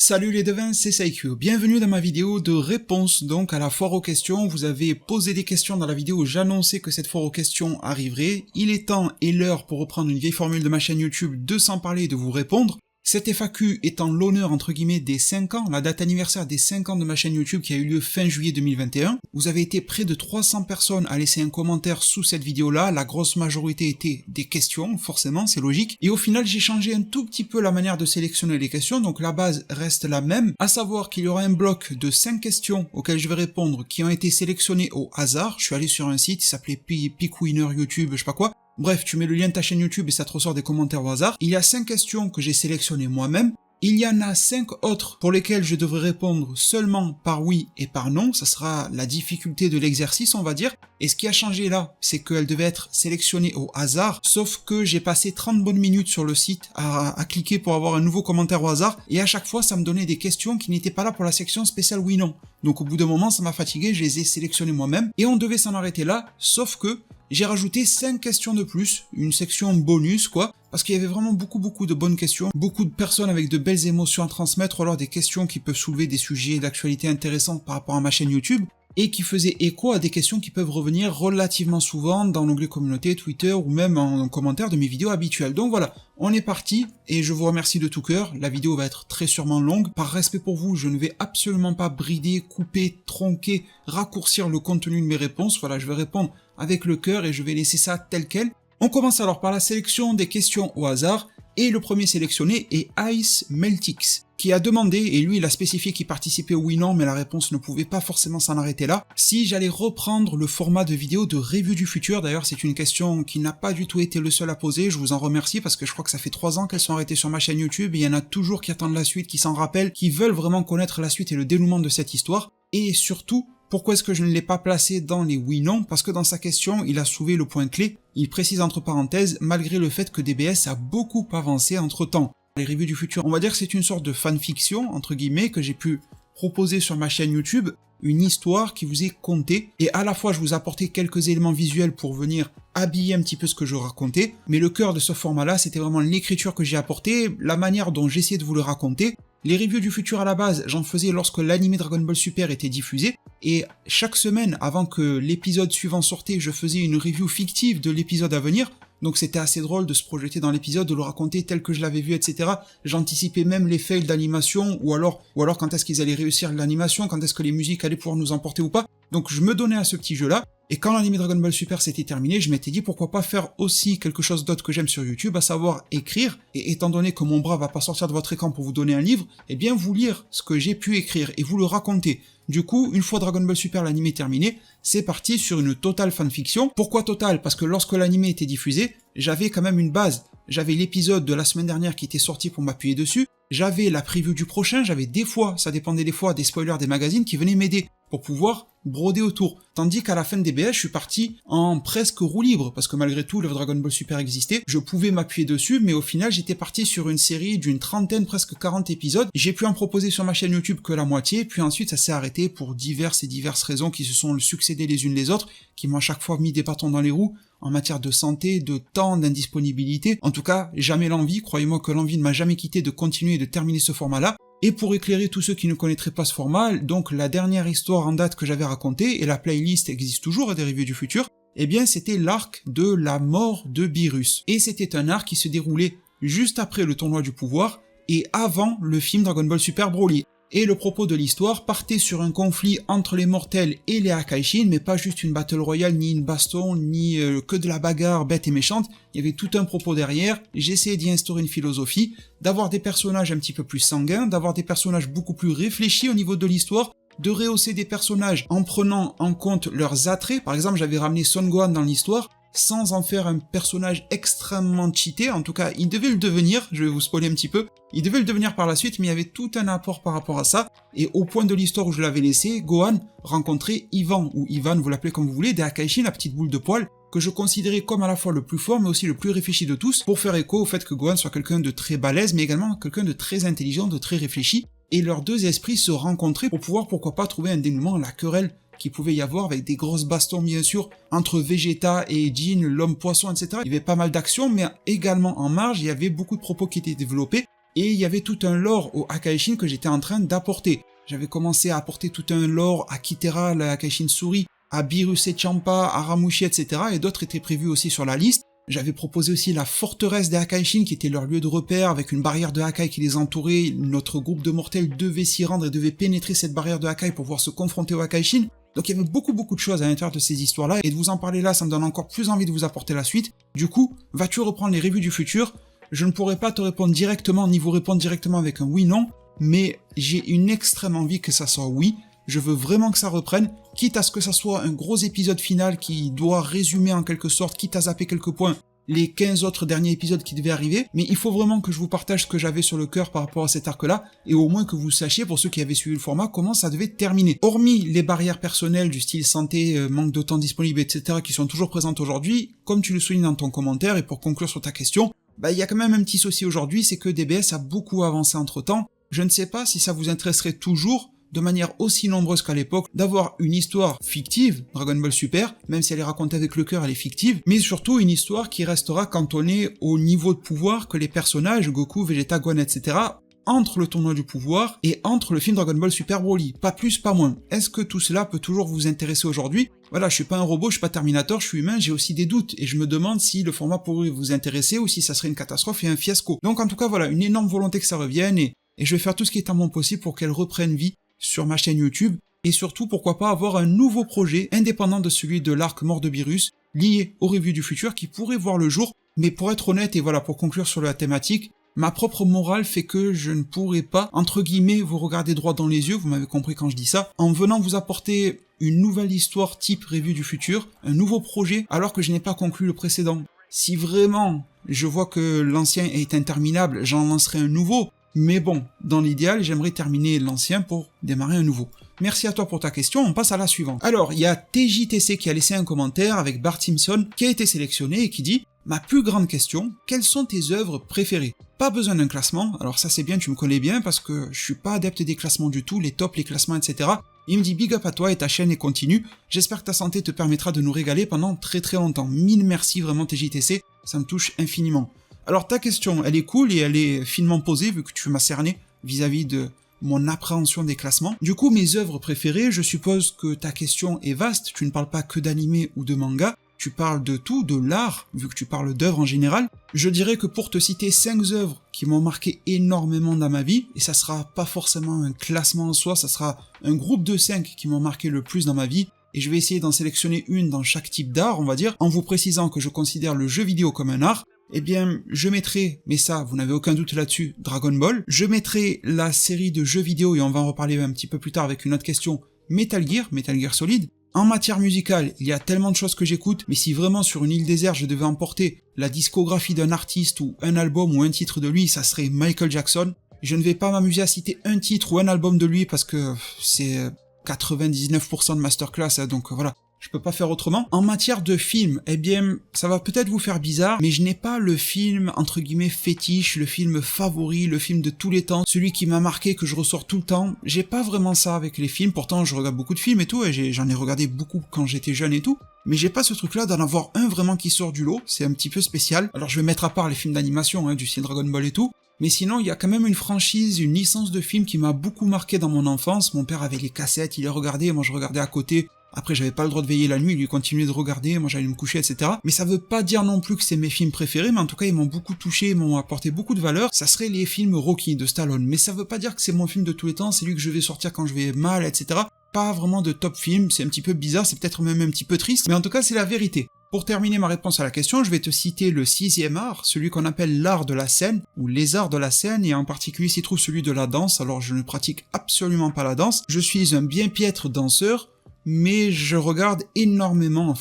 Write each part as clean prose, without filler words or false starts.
Salut les devins, c'est Saikyo. Bienvenue dans ma vidéo de réponse donc à la foire aux questions. Vous avez posé des questions dans la vidéo où j'annonçais que cette foire aux questions arriverait. Il est temps et l'heure pour reprendre une vieille formule de ma chaîne YouTube de s'en parler et de vous répondre. Cette FAQ étant l'honneur entre guillemets des 5 ans, la date anniversaire des 5 ans de ma chaîne YouTube qui a eu lieu fin juillet 2021. Vous avez été près de 300 personnes à laisser un commentaire sous cette vidéo-là. La grosse majorité était des questions, forcément, c'est logique. Et au final, j'ai changé un tout petit peu la manière de sélectionner les questions, donc la base reste la même, à savoir qu'il y aura un bloc de 5 questions auxquelles je vais répondre qui ont été sélectionnées au hasard. Je suis allé sur un site, il s'appelait Pickwinner YouTube, je sais pas quoi. Bref, tu mets le lien de ta chaîne YouTube et ça te ressort des commentaires au hasard. Il y a 5 questions que j'ai sélectionnées moi-même. Il y en a 5 autres pour lesquelles je devrais répondre seulement par oui et par non. Ça sera la difficulté de l'exercice, on va dire. Et ce qui a changé là, c'est qu'elles devaient être sélectionnées au hasard. Sauf que j'ai passé 30 bonnes minutes sur le site à cliquer pour avoir un nouveau commentaire au hasard. Et à chaque fois, ça me donnait des questions qui n'étaient pas là pour la section spéciale oui-non. Donc au bout d'un moment, ça m'a fatigué, je les ai sélectionnées moi-même. Et on devait s'en arrêter là, sauf que j'ai rajouté 5 questions de plus, une section bonus quoi, parce qu'il y avait vraiment beaucoup de bonnes questions, beaucoup de personnes avec de belles émotions à transmettre, ou alors des questions qui peuvent soulever des sujets d'actualité intéressants par rapport à ma chaîne YouTube, et qui faisaient écho à des questions qui peuvent revenir relativement souvent dans l'onglet communauté, Twitter, ou même en commentaire de mes vidéos habituelles. Donc voilà, on est parti, et je vous remercie de tout cœur, la vidéo va être très sûrement longue, par respect pour vous, je ne vais absolument pas brider, couper, tronquer, raccourcir le contenu de mes réponses, voilà, je vais répondre avec le cœur et je vais laisser ça tel quel. On commence alors par la sélection des questions au hasard, et le premier sélectionné est Ice Meltix, qui a demandé, et lui il a spécifié qu'il participait au oui-non, mais la réponse ne pouvait pas forcément s'en arrêter là, si j'allais reprendre le format de vidéo de review du futur. D'ailleurs c'est une question qui n'a pas du tout été le seul à poser, je vous en remercie parce que je crois que ça fait 3 ans qu'elles sont arrêtées sur ma chaîne YouTube, et il y en a toujours qui attendent la suite, qui s'en rappellent, qui veulent vraiment connaître la suite et le dénouement de cette histoire, et surtout, pourquoi est-ce que je ne l'ai pas placé dans les oui-non? Parce que dans sa question, il a soulevé le point clé. Il précise entre parenthèses, malgré le fait que DBS a beaucoup avancé entre temps. Les reviews du futur, on va dire que c'est une sorte de fanfiction, entre guillemets, que j'ai pu proposer sur ma chaîne YouTube, une histoire qui vous est contée, et à la fois je vous ai apporté quelques éléments visuels pour venir habiller un petit peu ce que je racontais, mais le cœur de ce format-là, c'était vraiment l'écriture que j'ai apportée, la manière dont j'essayais de vous le raconter. Les reviews du futur à la base, j'en faisais lorsque l'anime Dragon Ball Super était diffusé, et chaque semaine, avant que l'épisode suivant sortait, je faisais une review fictive de l'épisode à venir, donc c'était assez drôle de se projeter dans l'épisode, de le raconter tel que je l'avais vu, etc. J'anticipais même les fails d'animation, ou alors quand est-ce qu'ils allaient réussir l'animation, quand est-ce que les musiques allaient pouvoir nous emporter ou pas. Donc je me donnais à ce petit jeu-là, et quand l'anime Dragon Ball Super s'était terminé, je m'étais dit pourquoi pas faire aussi quelque chose d'autre que j'aime sur YouTube, à savoir écrire, et étant donné que mon bras va pas sortir de votre écran pour vous donner un livre, eh bien vous lire ce que j'ai pu écrire, et vous le raconter. Du coup, une fois Dragon Ball Super l'anime terminé, c'est parti sur une totale fanfiction. Pourquoi totale? Parce que lorsque l'anime était diffusé, j'avais quand même une base. J'avais l'épisode de la semaine dernière qui était sorti pour m'appuyer dessus, j'avais la preview du prochain, j'avais des fois, ça dépendait des fois, des spoilers des magazines qui venaient m'aider pour pouvoir broder autour. Tandis qu'à la fin de DBS, je suis parti en presque roue libre, parce que malgré tout, le Dragon Ball Super existait, je pouvais m'appuyer dessus, mais au final, j'étais parti sur une série d'une trentaine, presque 40 épisodes. J'ai pu en proposer sur ma chaîne YouTube que la moitié, puis ensuite ça s'est arrêté pour diverses raisons qui se sont succédées les unes les autres, qui m'ont à chaque fois mis des bâtons dans les roues, en matière de santé, de temps, d'indisponibilité. En tout cas, jamais l'envie, croyez-moi que l'envie ne m'a jamais quitté de continuer et de terminer ce format-là. Et pour éclairer tous ceux qui ne connaîtraient pas ce format, donc la dernière histoire en date que j'avais racontée, et la playlist existe toujours des reviews du futur, eh bien c'était l'arc de la mort de Beerus. Et c'était un arc qui se déroulait juste après le tournoi du pouvoir, et avant le film Dragon Ball Super Broly. Et le propos de l'histoire partait sur un conflit entre les mortels et les Akaishin, mais pas juste une battle royale, ni une baston, ni que de la bagarre bête et méchante. Il y avait tout un propos derrière. J'ai essayé d'y instaurer une philosophie, d'avoir des personnages un petit peu plus sanguins, d'avoir des personnages beaucoup plus réfléchis au niveau de l'histoire, de rehausser des personnages en prenant en compte leurs attraits. Par exemple, j'avais ramené Son Gohan dans l'histoire, sans en faire un personnage extrêmement cheaté, en tout cas il devait le devenir, je vais vous spoiler un petit peu, il devait le devenir par la suite, mais il y avait tout un apport par rapport à ça, et au point de l'histoire où je l'avais laissé, Gohan rencontrait Ivan, ou Ivan, vous l'appelez comme vous voulez, des Akaishin, la petite boule de poil, que je considérais comme à la fois le plus fort, mais aussi le plus réfléchi de tous, pour faire écho au fait que Gohan soit quelqu'un de très balèze, mais également quelqu'un de très intelligent, de très réfléchi, et leurs deux esprits se rencontraient pour pouvoir, pourquoi pas, trouver un dénouement à la querelle qu'il pouvait y avoir, avec des grosses bastons bien sûr, entre Vegeta et Jin, l'homme poisson, etc. Il y avait pas mal d'actions, mais également en marge, il y avait beaucoup de propos qui étaient développés, et il y avait tout un lore au Hakaishin que j'étais en train d'apporter. J'avais commencé à apporter tout un lore à Kitera, la Hakaishin Suri, à Biruse Champa, à Ramushi, etc. et d'autres étaient prévus aussi sur la liste. J'avais proposé aussi la forteresse des Hakaishin qui était leur lieu de repère avec une barrière de Hakai qui les entourait. Notre groupe de mortels devait s'y rendre et devait pénétrer cette barrière de Hakai pour pouvoir se confronter aux Hakaishin. Donc il y avait beaucoup de choses à l'intérieur de ces histoires-là, et de vous en parler là, ça me donne encore plus envie de vous apporter la suite. Du coup, vas-tu reprendre les reviews du futur? Je ne pourrai pas te répondre directement, ni vous répondre directement avec un oui-non, mais j'ai une extrême envie que ça soit oui. Je veux vraiment que ça reprenne, quitte à ce que ça soit un gros épisode final qui doit résumer en quelque sorte, quitte à zapper quelques points, les 15 autres derniers épisodes qui devaient arriver, mais il faut vraiment que je vous partage ce que j'avais sur le cœur par rapport à cet arc-là, et au moins que vous sachiez, pour ceux qui avaient suivi le format, comment ça devait terminer. Hormis les barrières personnelles du style santé, manque de temps disponible, etc., qui sont toujours présentes aujourd'hui, comme tu le soulignes dans ton commentaire, et pour conclure sur ta question, il y a quand même un petit souci aujourd'hui, c'est que DBS a beaucoup avancé entre-temps. Je ne sais pas si ça vous intéresserait toujours, de manière aussi nombreuse qu'à l'époque, d'avoir une histoire fictive, Dragon Ball Super, même si elle est racontée avec le cœur, elle est fictive, mais surtout une histoire qui restera cantonnée au niveau de pouvoir que les personnages, Goku, Vegeta, Gohan, etc., entre le tournoi du pouvoir et entre le film Dragon Ball Super Broly, pas plus, pas moins. Est-ce que tout cela peut toujours vous intéresser aujourd'hui? Voilà, je suis pas un robot, je suis pas Terminator, je suis humain, j'ai aussi des doutes, et je me demande si le format pourrait vous intéresser ou si ça serait une catastrophe et un fiasco. Donc en tout cas voilà, une énorme volonté que ça revienne, et je vais faire tout ce qui est en mon possible pour qu'elle reprenne vie sur ma chaîne YouTube, et surtout pourquoi pas avoir un nouveau projet indépendant de celui de l'arc Mort de Beerus, lié aux revues du futur qui pourrait voir le jour, mais pour être honnête, et voilà, pour conclure sur la thématique, ma propre morale fait que je ne pourrais pas, entre guillemets, vous regarder droit dans les yeux, vous m'avez compris quand je dis ça, en venant vous apporter une nouvelle histoire type revue du futur, un nouveau projet, alors que je n'ai pas conclu le précédent. Si vraiment je vois que l'ancien est interminable, j'en lancerai un nouveau, mais bon, dans l'idéal, j'aimerais terminer l'ancien pour démarrer un nouveau. Merci à toi pour ta question, on passe à la suivante. Alors, il y a TJTC qui a laissé un commentaire avec Bart Simpson qui a été sélectionné et qui dit « Ma plus grande question, quelles sont tes œuvres préférées ?» Pas besoin d'un classement, alors ça c'est bien, tu me connais bien parce que je suis pas adepte des classements du tout, les tops, les classements, etc. Il me dit big up à toi et ta chaîne est continue, j'espère que ta santé te permettra de nous régaler pendant très longtemps. Mille merci vraiment TJTC, ça me touche infiniment. Alors ta question, elle est cool et elle est finement posée vu que tu m'as cerné vis-à-vis de mon appréhension des classements. Du coup, mes œuvres préférées, je suppose que ta question est vaste, tu ne parles pas que d'anime ou de manga, tu parles de tout, de l'art, vu que tu parles d'œuvres en général. Je dirais que pour te citer 5 œuvres qui m'ont marqué énormément dans ma vie, et ça sera pas forcément un classement en soi, ça sera un groupe de 5 qui m'ont marqué le plus dans ma vie, et je vais essayer d'en sélectionner une dans chaque type d'art, on va dire, en vous précisant que je considère le jeu vidéo comme un art. Eh bien, je mettrai, mais ça, vous n'avez aucun doute là-dessus, Dragon Ball. Je mettrai la série de jeux vidéo, et on va en reparler un petit peu plus tard avec une autre question, Metal Gear Solid. En matière musicale, il y a tellement de choses que j'écoute, mais si vraiment sur une île déserte je devais emporter la discographie d'un artiste ou un album ou un titre de lui, ça serait Michael Jackson. Je ne vais pas m'amuser à citer un titre ou un album de lui parce que c'est 99% de masterclass, hein, donc voilà. Je peux pas faire autrement. En matière de film, eh bien, ça va peut-être vous faire bizarre, mais je n'ai pas le film, entre guillemets, fétiche, le film favori, le film de tous les temps, celui qui m'a marqué, que je ressors tout le temps. J'ai pas vraiment ça avec les films, pourtant je regarde beaucoup de films et tout, et j'en ai regardé beaucoup quand j'étais jeune et tout, mais j'ai pas ce truc-là d'en avoir un vraiment qui sort du lot, c'est un petit peu spécial. Alors je vais mettre à part les films d'animation, hein, du style Dragon Ball et tout, mais sinon, il y a quand même une franchise, une licence de films qui m'a beaucoup marqué dans mon enfance. Mon père avait les cassettes, il les regardait, moi je regardais à côté. Après, j'avais pas le droit de veiller la nuit, lui continuait de regarder, moi j'allais me coucher, etc. Mais ça veut pas dire non plus que c'est mes films préférés, mais en tout cas, ils m'ont beaucoup touché, ils m'ont apporté beaucoup de valeur. Ça serait les films Rocky de Stallone. Mais ça veut pas dire que c'est mon film de tous les temps, c'est lui que je vais sortir quand je vais mal, etc. Pas vraiment de top film, c'est un petit peu bizarre, c'est peut-être même un petit peu triste, mais en tout cas, c'est la vérité. Pour terminer ma réponse à la question, je vais te citer le 6e art, celui qu'on appelle l'art de la scène, ou les arts de la scène, et en particulier s'y trouve celui de la danse. Alors je ne pratique absolument pas la danse, je suis un bien piètre danseur, mais je regarde énormément,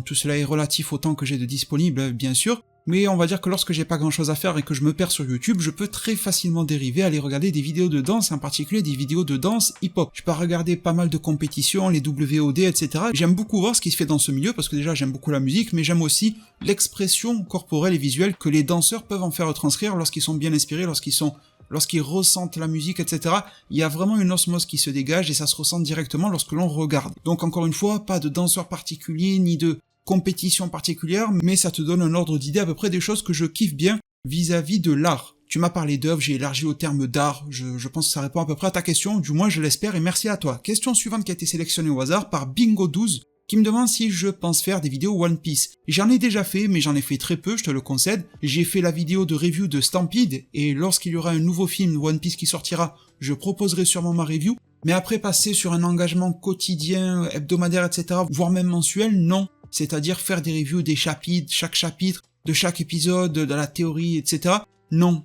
tout cela est relatif au temps que j'ai de disponible, bien sûr, mais on va dire que lorsque j'ai pas grand chose à faire et que je me perds sur YouTube, je peux très facilement dériver, aller regarder des vidéos de danse, en particulier des vidéos de danse hip-hop. Je peux regarder pas mal de compétitions, les WOD, etc. J'aime beaucoup voir ce qui se fait dans ce milieu, parce que déjà j'aime beaucoup la musique, mais j'aime aussi l'expression corporelle et visuelle que les danseurs peuvent en faire retranscrire lorsqu'ils sont bien inspirés, lorsqu'ils ressentent la musique, etc. Il y a vraiment une osmose qui se dégage et ça se ressent directement lorsque l'on regarde. Donc encore une fois, pas de danseur particulier, ni de compétition particulière, mais ça te donne un ordre d'idée à peu près des choses que je kiffe bien vis-à-vis de l'art. Tu m'as parlé d'œuvres, j'ai élargi au terme d'art, je pense que ça répond à peu près à ta question, du moins je l'espère et merci à toi. Question suivante qui a été sélectionnée au hasard par Bingo12, qui me demande si je pense faire des vidéos One Piece. J'en ai déjà fait, mais j'en ai fait très peu, je te le concède. J'ai fait la vidéo de review de Stampede, et lorsqu'il y aura un nouveau film One Piece qui sortira, je proposerai sûrement ma review. Mais après passer sur un engagement quotidien, hebdomadaire, etc., voire même mensuel, non. C'est-à-dire faire des reviews des chapitres, chaque chapitre, de chaque épisode, de la théorie, etc. Non.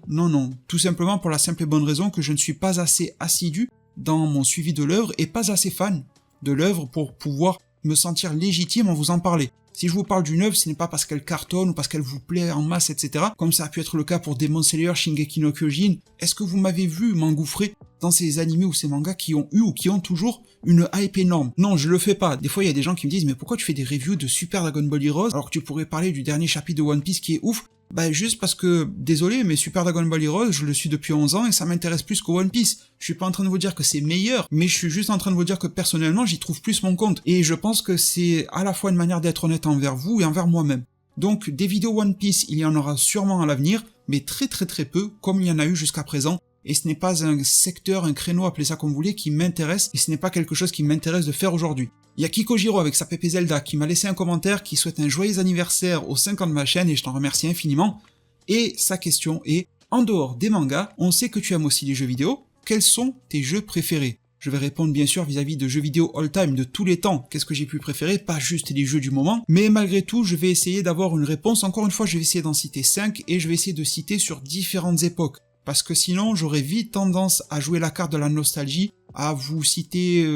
Tout simplement pour la simple et bonne raison que je ne suis pas assez assidu dans mon suivi de l'œuvre et pas assez fan de l'œuvre pour pouvoir me sentir légitime en vous en parler. Si je vous parle d'une œuvre, ce n'est pas parce qu'elle cartonne ou parce qu'elle vous plaît en masse, etc. Comme ça a pu être le cas pour Demon Slayer, Shingeki no Kyojin. Est-ce que vous m'avez vu m'engouffrer dans ces animés ou ces mangas qui ont eu ou qui ont toujours une hype énorme? Non, je le fais pas. Des fois, il y a des gens qui me disent « Mais pourquoi tu fais des reviews de Super Dragon Ball Heroes alors que tu pourrais parler du dernier chapitre de One Piece qui est ouf ?» Bah juste parce que, désolé, mais Super Dragon Ball Heroes, je le suis depuis 11 ans et ça m'intéresse plus que One Piece. Je suis pas en train de vous dire que c'est meilleur, mais je suis juste en train de vous dire que personnellement, j'y trouve plus mon compte. Et je pense que c'est à la fois une manière d'être honnête envers vous et envers moi-même. Donc, des vidéos One Piece, il y en aura sûrement à l'avenir, mais très peu, comme il y en a eu jusqu'à présent. Et ce n'est pas un secteur, un créneau, appelez ça comme vous voulez, qui m'intéresse, et ce n'est pas quelque chose qui m'intéresse de faire aujourd'hui. Il y a Kikojiro avec sa Pépé Zelda qui m'a laissé un commentaire qui souhaite un joyeux anniversaire aux 5 ans de ma chaîne et je t'en remercie infiniment. Et sa question est, en dehors des mangas, on sait que tu aimes aussi les jeux vidéo, quels sont tes jeux préférés? Je vais répondre bien sûr vis-à-vis de jeux vidéo all-time de tous les temps, qu'est-ce que j'ai pu préférer, pas juste les jeux du moment, mais malgré tout je vais essayer d'avoir une réponse, encore une fois je vais essayer d'en citer 5 et je vais essayer de citer sur différentes époques. Parce que sinon, j'aurais vite tendance à jouer la carte de la nostalgie, à vous citer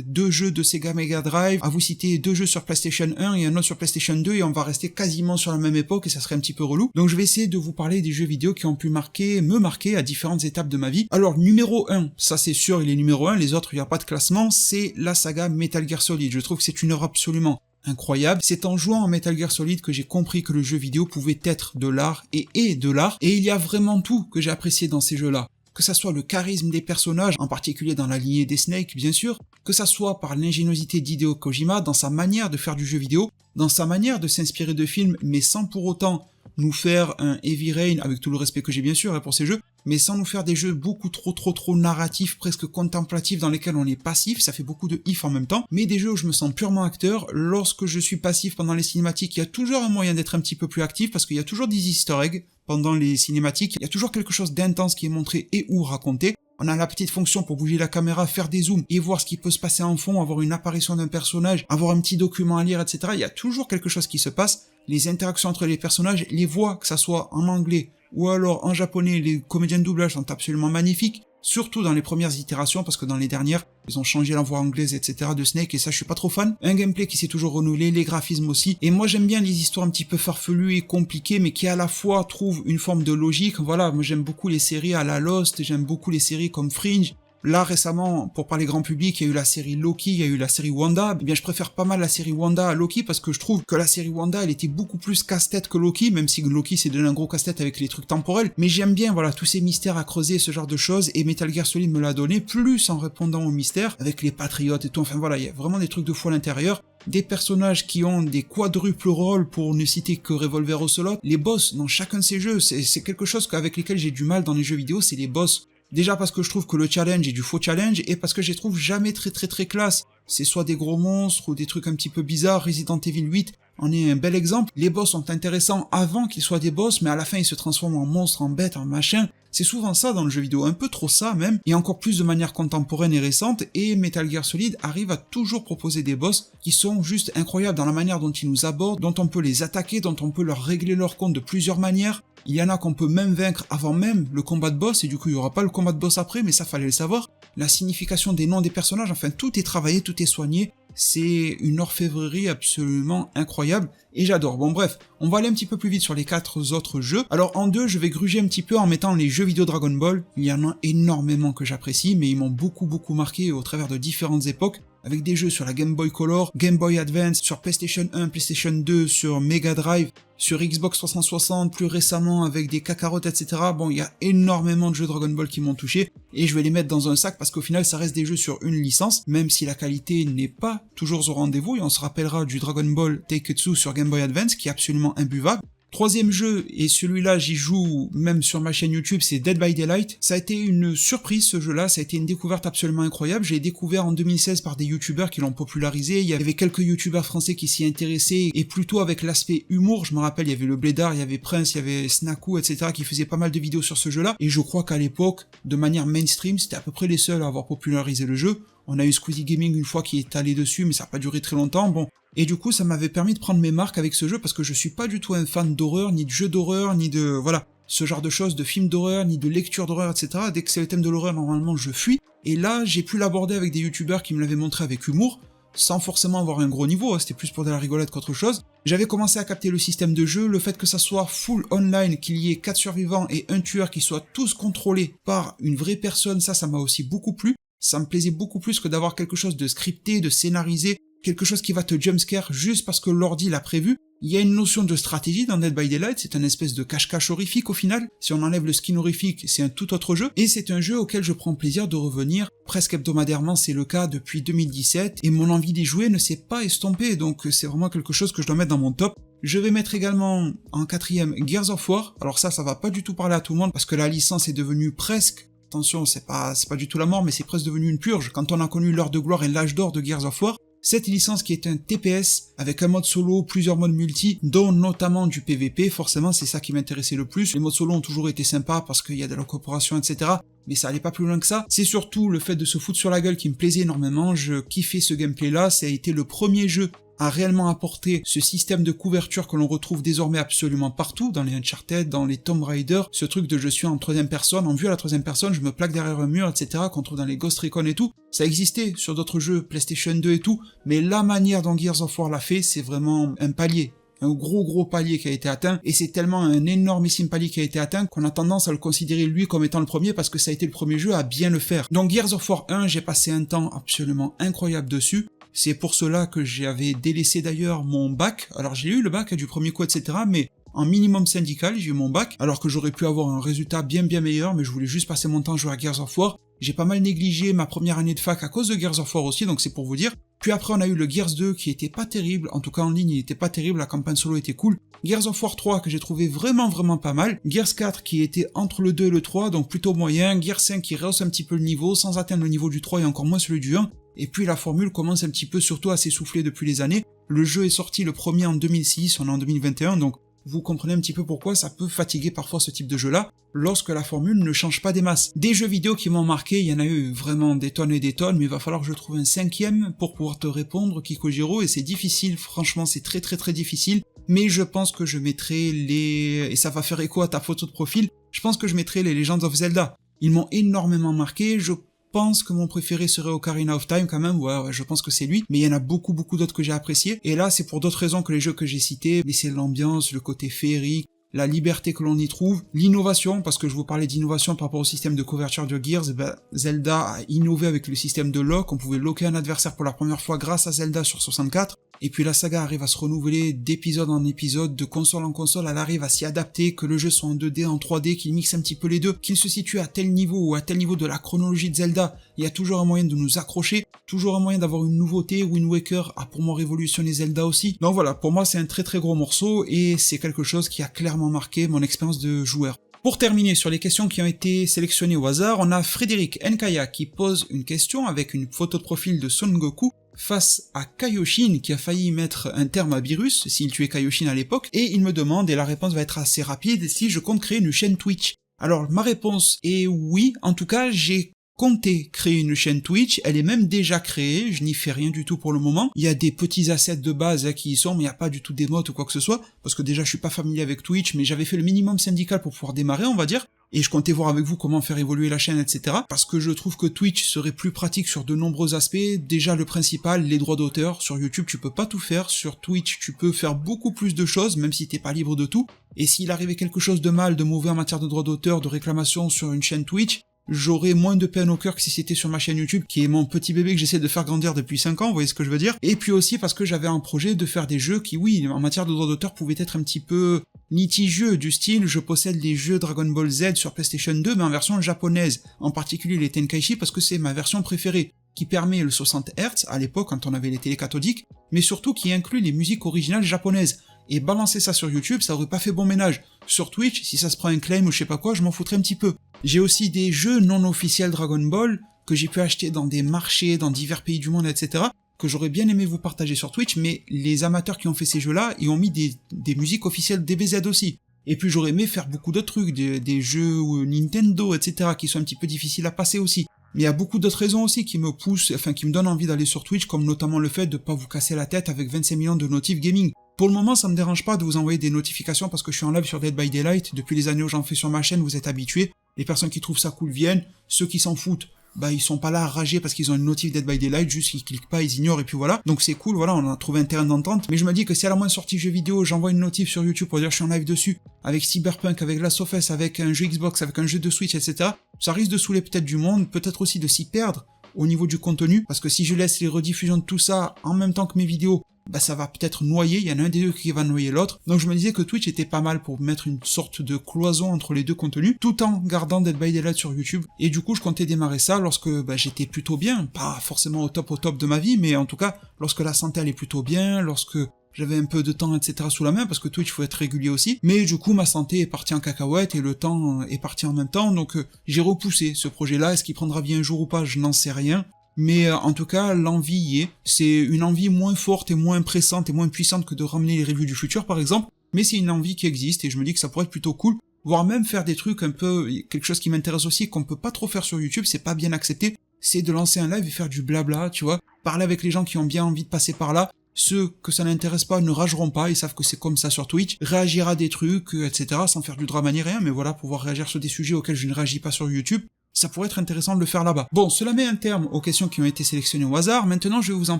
2 jeux de Sega Mega Drive, à vous citer 2 jeux sur PlayStation 1 et un autre sur PlayStation 2, et on va rester quasiment sur la même époque, et ça serait un petit peu relou. Donc je vais essayer de vous parler des jeux vidéo qui ont pu me marquer à différentes étapes de ma vie. Alors, numéro 1, ça c'est sûr, il est numéro 1, les autres, il n'y a pas de classement, c'est la saga Metal Gear Solid. Je trouve que c'est une œuvre absolument incroyable. C'est en jouant en Metal Gear Solid que j'ai compris que le jeu vidéo pouvait être de l'art et est de l'art, et il y a vraiment tout que j'ai apprécié dans ces jeux-là. Que ça soit le charisme des personnages, en particulier dans la lignée des Snake bien sûr, que ça soit par l'ingéniosité d'Hideo Kojima dans sa manière de faire du jeu vidéo, dans sa manière de s'inspirer de films, mais sans pour autant nous faire un Heavy Rain, avec tout le respect que j'ai bien sûr pour ces jeux, mais sans nous faire des jeux beaucoup trop narratifs, presque contemplatifs, dans lesquels on est passif, ça fait beaucoup de if en même temps, mais des jeux où je me sens purement acteur. Lorsque je suis passif pendant les cinématiques, il y a toujours un moyen d'être un petit peu plus actif, parce qu'il y a toujours des easter eggs pendant les cinématiques, il y a toujours quelque chose d'intense qui est montré et ou raconté. On a la petite fonction pour bouger la caméra, faire des zooms et voir ce qui peut se passer en fond, avoir une apparition d'un personnage, avoir un petit document à lire, etc. Il y a toujours quelque chose qui se passe. Les interactions entre les personnages, les voix, que ça soit en anglais ou alors en japonais, les comédiens de doublage sont absolument magnifiques. Surtout dans les premières itérations, parce que dans les dernières, ils ont changé la voix anglaise, etc. de Snake, et ça je suis pas trop fan. Un gameplay qui s'est toujours renouvelé, les graphismes aussi, et moi j'aime bien les histoires un petit peu farfelues et compliquées, mais qui à la fois trouvent une forme de logique. Voilà, moi j'aime beaucoup les séries à la Lost, j'aime beaucoup les séries comme Fringe. Là, récemment, pour parler grand public, il y a eu la série Loki, il y a eu la série Wanda. Eh bien, je préfère pas mal la série Wanda à Loki parce que je trouve que la série Wanda, elle était beaucoup plus casse-tête que Loki, même si Loki s'est donné un gros casse-tête avec les trucs temporels. Mais j'aime bien, voilà, tous ces mystères à creuser, ce genre de choses, et Metal Gear Solid me l'a donné, plus en répondant aux mystères, avec les patriotes et tout. Enfin voilà, il y a vraiment des trucs de fou à l'intérieur. Des personnages qui ont des quadruples rôles, pour ne citer que Revolver Ocelot. Les boss dans chacun de ces jeux, c'est quelque chose avec lesquels j'ai du mal dans les jeux vidéo, c'est les boss. Déjà parce que je trouve que le challenge est du faux challenge, et parce que je les trouve jamais très classe. C'est soit des gros monstres ou des trucs un petit peu bizarres. Resident Evil 8 en est un bel exemple. Les boss sont intéressants avant qu'ils soient des boss, mais à la fin ils se transforment en monstres, en bêtes, en machin. C'est souvent ça dans le jeu vidéo, un peu trop ça même, et encore plus de manière contemporaine et récente, et Metal Gear Solid arrive à toujours proposer des boss qui sont juste incroyables dans la manière dont ils nous abordent, dont on peut les attaquer, dont on peut leur régler leur compte de plusieurs manières. Il y en a qu'on peut même vaincre avant même le combat de boss, et du coup il n'y aura pas le combat de boss après, mais ça fallait le savoir. La signification des noms des personnages, enfin tout est travaillé, tout est soigné. C'est une orfèvrerie absolument incroyable et j'adore. Bon bref, on va aller un petit peu plus vite sur les 4 autres jeux. Alors en 2, je vais gruger un petit peu en mettant les jeux vidéo Dragon Ball. Il y en a énormément que j'apprécie, mais ils m'ont beaucoup marqué au travers de différentes époques, avec des jeux sur la Game Boy Color, Game Boy Advance, sur PlayStation 1, PlayStation 2, sur Mega Drive, sur Xbox 360, plus récemment avec des Kakarot, etc. Bon, il y a énormément de jeux Dragon Ball qui m'ont touché, et je vais les mettre dans un sac parce qu'au final, ça reste des jeux sur une licence, même si la qualité n'est pas toujours au rendez-vous, et on se rappellera du Dragon Ball Taiketsu sur Game Boy Advance, qui est absolument imbuvable. Troisième jeu, et celui-là j'y joue même sur ma chaîne YouTube, c'est Dead by Daylight. Ça a été une surprise ce jeu-là, ça a été une découverte absolument incroyable. J'ai découvert en 2016 par des youtubeurs qui l'ont popularisé. Il y avait quelques youtubeurs français qui s'y intéressaient, et plutôt avec l'aspect humour. Je me rappelle, il y avait le Blédard, il y avait Prince, il y avait Snaku, etc. qui faisaient pas mal de vidéos sur ce jeu-là. Et je crois qu'à l'époque, de manière mainstream, c'était à peu près les seuls à avoir popularisé le jeu. On a eu Squeezie Gaming une fois qui est allé dessus, mais ça n'a pas duré très longtemps. Bon. Et du coup, ça m'avait permis de prendre mes marques avec ce jeu parce que je suis pas du tout un fan d'horreur, ni de jeux d'horreur, ni de, voilà, ce genre de choses, de films d'horreur, ni de lecture d'horreur, etc. Dès que c'est le thème de l'horreur, normalement, je fuis. Et là, j'ai pu l'aborder avec des youtubeurs qui me l'avaient montré avec humour, sans forcément avoir un gros niveau, c'était plus pour de la rigolade qu'autre chose. J'avais commencé à capter le système de jeu, le fait que ça soit full online, qu'il y ait 4 survivants et un tueur qui soient tous contrôlés par une vraie personne, ça m'a aussi beaucoup plu. Ça me plaisait beaucoup plus que d'avoir quelque chose de scripté, de scénarisé, quelque chose qui va te jumpscare juste parce que l'ordi l'a prévu. Il y a une notion de stratégie dans Dead by Daylight, c'est un espèce de cache-cache horrifique au final. Si on enlève le skin horrifique, c'est un tout autre jeu. Et c'est un jeu auquel je prends plaisir de revenir. Presque hebdomadairement, c'est le cas depuis 2017. Et mon envie d'y jouer ne s'est pas estompée, donc c'est vraiment quelque chose que je dois mettre dans mon top. Je vais mettre également en quatrième Gears of War. Alors ça va pas du tout parler à tout le monde parce que la licence est devenue presque... Attention, c'est pas du tout la mort, mais c'est presque devenu une purge. Quand on a connu l'heure de gloire et l'âge d'or de Gears of War, cette licence qui est un TPS, avec un mode solo, plusieurs modes multi, dont notamment du PVP, forcément c'est ça qui m'intéressait le plus. Les modes solo ont toujours été sympas parce qu'il y a de la coopération, etc. Mais ça allait pas plus loin que ça. C'est surtout le fait de se foutre sur la gueule qui me plaisait énormément. Je kiffais ce gameplay-là. Ça a été le premier jeu à réellement apporter ce système de couverture que l'on retrouve désormais absolument partout, dans les Uncharted, dans les Tomb Raider, ce truc de je suis en troisième personne, en vue à la troisième personne, je me plaque derrière un mur, etc., qu'on trouve dans les Ghost Recon et tout. Ça existait sur d'autres jeux, PlayStation 2 et tout, mais la manière dont Gears of War l'a fait, c'est vraiment un palier. Un gros palier qui a été atteint, et c'est tellement un énormissime palier qui a été atteint qu'on a tendance à le considérer lui comme étant le premier parce que ça a été le premier jeu à bien le faire. Donc Gears of War 1, j'ai passé un temps absolument incroyable dessus. C'est pour cela que j'avais délaissé d'ailleurs mon bac. Alors j'ai eu le bac du premier coup, etc. Mais en minimum syndical, j'ai eu mon bac. Alors que j'aurais pu avoir un résultat bien meilleur, mais je voulais juste passer mon temps à jouer à Gears of War. J'ai pas mal négligé ma première année de fac à cause de Gears of War aussi, donc c'est pour vous dire. Puis après on a eu le Gears 2 qui était pas terrible, en tout cas en ligne il était pas terrible, la campagne solo était cool. Gears of War 3 que j'ai trouvé vraiment pas mal. Gears 4 qui était entre le 2 et le 3, donc plutôt moyen. Gears 5 qui rehausse un petit peu le niveau, sans atteindre le niveau du 3 et encore moins celui du 1. Et puis la formule commence un petit peu surtout à s'essouffler depuis les années. Le jeu est sorti le premier en 2006, on est en 2021, donc vous comprenez un petit peu pourquoi ça peut fatiguer parfois ce type de jeu-là, lorsque la formule ne change pas des masses. Des jeux vidéo qui m'ont marqué, il y en a eu vraiment des tonnes et des tonnes, mais il va falloir que je trouve un cinquième pour pouvoir te répondre, Kikojiro, et c'est difficile, franchement c'est très difficile, mais je pense que je mettrai et ça va faire écho à ta photo de profil, je pense que je mettrai les Legends of Zelda. Ils m'ont énormément marqué, je pense que mon préféré serait Ocarina of Time quand même, ouais, je pense que c'est lui, mais il y en a beaucoup d'autres que j'ai appréciés, et là c'est pour d'autres raisons que les jeux que j'ai cités, mais c'est l'ambiance, le côté féerique, la liberté que l'on y trouve, l'innovation, parce que je vous parlais d'innovation par rapport au système de couverture de Gears, Zelda a innové avec le système de lock, on pouvait locker un adversaire pour la première fois grâce à Zelda sur 64, et puis la saga arrive à se renouveler d'épisode en épisode, de console en console, elle arrive à s'y adapter, que le jeu soit en 2D, en 3D, qu'il mixe un petit peu les deux, qu'il se situe à tel niveau ou à tel niveau de la chronologie de Zelda, il y a toujours un moyen de nous accrocher, toujours un moyen d'avoir une nouveauté. Wind Waker a pour moi révolutionné Zelda aussi. Donc voilà, pour moi c'est un très gros morceau et c'est quelque chose qui a clairement marqué mon expérience de joueur. Pour terminer sur les questions qui ont été sélectionnées au hasard, on a Frédéric Nkaya qui pose une question avec une photo de profil de Son Goku face à Kaioshin qui a failli mettre un terme à Beerus s'il tuait Kaioshin à l'époque, et il me demande, et la réponse va être assez rapide, si je compte créer une chaîne Twitch. Alors ma réponse est oui, en tout cas j'ai compté créer une chaîne Twitch, elle est même déjà créée, je n'y fais rien du tout pour le moment. Il y a des petits assets de base qui y sont, mais il n'y a pas du tout d'émotes ou quoi que ce soit, parce que déjà je suis pas familier avec Twitch, mais j'avais fait le minimum syndical pour pouvoir démarrer, on va dire, et je comptais voir avec vous comment faire évoluer la chaîne, etc. Parce que je trouve que Twitch serait plus pratique sur de nombreux aspects. Déjà le principal, les droits d'auteur. Sur YouTube tu peux pas tout faire, sur Twitch tu peux faire beaucoup plus de choses, même si t'es pas libre de tout. Et s'il arrivait quelque chose de mal, de mauvais en matière de droits d'auteur, de réclamation sur une chaîne Twitch, j'aurais moins de peine au cœur que si c'était sur ma chaîne YouTube, qui est mon petit bébé que j'essaie de faire grandir depuis 5 ans, vous voyez ce que je veux dire. Et puis aussi parce que j'avais un projet de faire des jeux qui, oui, en matière de droits d'auteur, pouvaient être un petit peu litigieux, du style, je possède les jeux Dragon Ball Z sur PlayStation 2, mais en version japonaise, en particulier les Tenkaichi, parce que c'est ma version préférée, qui permet le 60 Hz, à l'époque, quand on avait les télés cathodiques, mais surtout qui inclut les musiques originales japonaises. et balancer ça sur YouTube, ça aurait pas fait bon ménage. Sur Twitch, si ça se prend un claim ou je sais pas quoi, je m'en foutrais un petit peu. J'ai aussi des jeux non officiels Dragon Ball que j'ai pu acheter dans des marchés, dans divers pays du monde, etc., que j'aurais bien aimé vous partager sur Twitch, mais les amateurs qui ont fait ces jeux-là, ils ont mis des musiques officielles DBZ aussi. Et puis j'aurais aimé faire beaucoup d'autres trucs, des jeux Nintendo, etc., qui sont un petit peu difficiles à passer aussi. Mais il y a beaucoup d'autres raisons aussi qui me poussent, enfin qui me donnent envie d'aller sur Twitch, comme notamment le fait de pas vous casser la tête avec 25 millions de notifs gaming. Pour le moment, ça me dérange pas de vous envoyer des notifications parce que je suis en live sur Dead by Daylight. Depuis les années où j'en fais sur ma chaîne, vous êtes habitués. Les personnes qui trouvent ça cool viennent. Ceux qui s'en foutent, bah ils sont pas là à rager parce qu'ils ont une notif Dead by Daylight, juste ils cliquent pas, ils ignorent et puis voilà. Donc c'est cool, voilà, on a trouvé un terrain d'entente. Mais je me dis que si à la moindre sortie jeu vidéo, j'envoie une notif sur YouTube pour dire je suis en live dessus, avec Cyberpunk, avec Last of Us, avec un jeu Xbox, avec un jeu de Switch, etc., ça risque de saouler peut-être du monde, peut-être aussi de s'y perdre au niveau du contenu, parce que si je laisse les rediffusions de tout ça en même temps que mes vidéos, bah ça va peut-être noyer, il y en a un des deux qui va noyer l'autre. Donc je me disais que Twitch était pas mal pour mettre une sorte de cloison entre les deux contenus, tout en gardant Dead by Daylight sur YouTube. Et du coup je comptais démarrer ça lorsque j'étais plutôt bien, pas forcément au top de ma vie, mais en tout cas lorsque la santé allait plutôt bien, lorsque j'avais un peu de temps, etc. sous la main, parce que Twitch, faut être régulier aussi. Mais du coup, ma santé est partie en cacahuète et le temps est parti en même temps, donc j'ai repoussé ce projet-là. Est-ce qu'il prendra vie un jour ou pas, je n'en sais rien. Mais en tout cas, l'envie y est. C'est une envie moins forte et moins pressante et moins puissante que de ramener les reviews du futur, par exemple. Mais c'est une envie qui existe et je me dis que ça pourrait être plutôt cool. Voire même faire des trucs un peu... Quelque chose qui m'intéresse aussi, qu'on peut pas trop faire sur YouTube, c'est pas bien accepté. C'est de lancer un live et faire du blabla, tu vois. Parler avec les gens qui ont bien envie de passer par là. Ceux que ça n'intéresse pas ne rageront pas, ils savent que c'est comme ça sur Twitch, réagir à des trucs, etc., sans faire du drama ni rien, mais voilà, pouvoir réagir sur des sujets auxquels je ne réagis pas sur YouTube, ça pourrait être intéressant de le faire là-bas. Bon, cela met un terme aux questions qui ont été sélectionnées au hasard, maintenant je vais vous en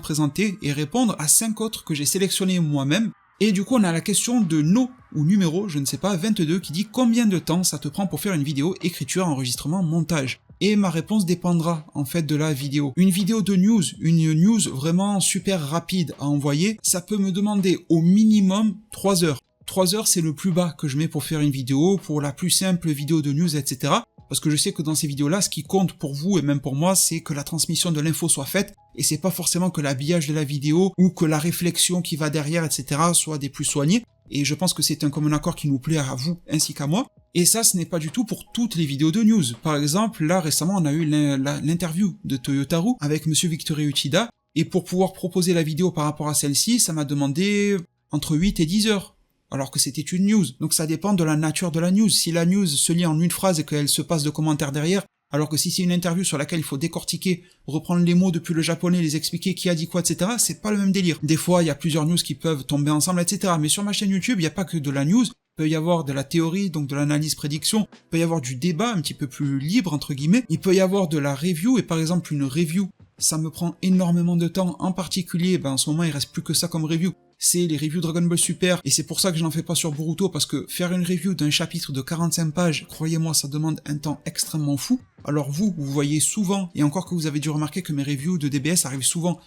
présenter et répondre à 5 autres que j'ai sélectionnées moi-même, et du coup on a la question de No, ou numéro, je ne sais pas, 22, qui dit combien de temps ça te prend pour faire une vidéo, écriture, enregistrement, montage. Et ma réponse dépendra en fait de la vidéo. Une vidéo de news, une news vraiment super rapide à envoyer, ça peut me demander au minimum 3 heures. 3 heures c'est le plus bas que je mets pour faire une vidéo, pour la plus simple vidéo de news, etc. Parce que je sais que dans ces vidéos-là, ce qui compte pour vous et même pour moi, c'est que la transmission de l'info soit faite, et c'est pas forcément que l'habillage de la vidéo ou que la réflexion qui va derrière, etc. soit des plus soignés. Et je pense que c'est un commun accord qui nous plaît à vous ainsi qu'à moi. Et ça, ce n'est pas du tout pour toutes les vidéos de news. Par exemple, là récemment, on a eu l'interview de Toyotaru avec Monsieur Victor Uchida, et pour pouvoir proposer la vidéo par rapport à celle-ci, ça m'a demandé entre 8 et 10 heures. Alors que c'était une news. Donc ça dépend de la nature de la news. Si la news se lit en une phrase et qu'elle se passe de commentaires derrière, alors que si c'est une interview sur laquelle il faut décortiquer, reprendre les mots depuis le japonais, les expliquer qui a dit quoi, etc., c'est pas le même délire. Des fois, il y a plusieurs news qui peuvent tomber ensemble, etc. Mais sur ma chaîne YouTube, il n'y a pas que de la news. Il peut y avoir de la théorie, donc de l'analyse prédiction. Il peut y avoir du débat un petit peu plus libre, entre guillemets. Il peut y avoir de la review, et par exemple, une review, ça me prend énormément de temps. En particulier, en ce moment, il reste plus que ça comme review. C'est les reviews Dragon Ball Super, et c'est pour ça que je n'en fais pas sur Boruto, parce que faire une review d'un chapitre de 45 pages, croyez-moi, ça demande un temps extrêmement fou. Alors vous voyez souvent, et encore que vous avez dû remarquer que mes reviews de DBS arrivent souvent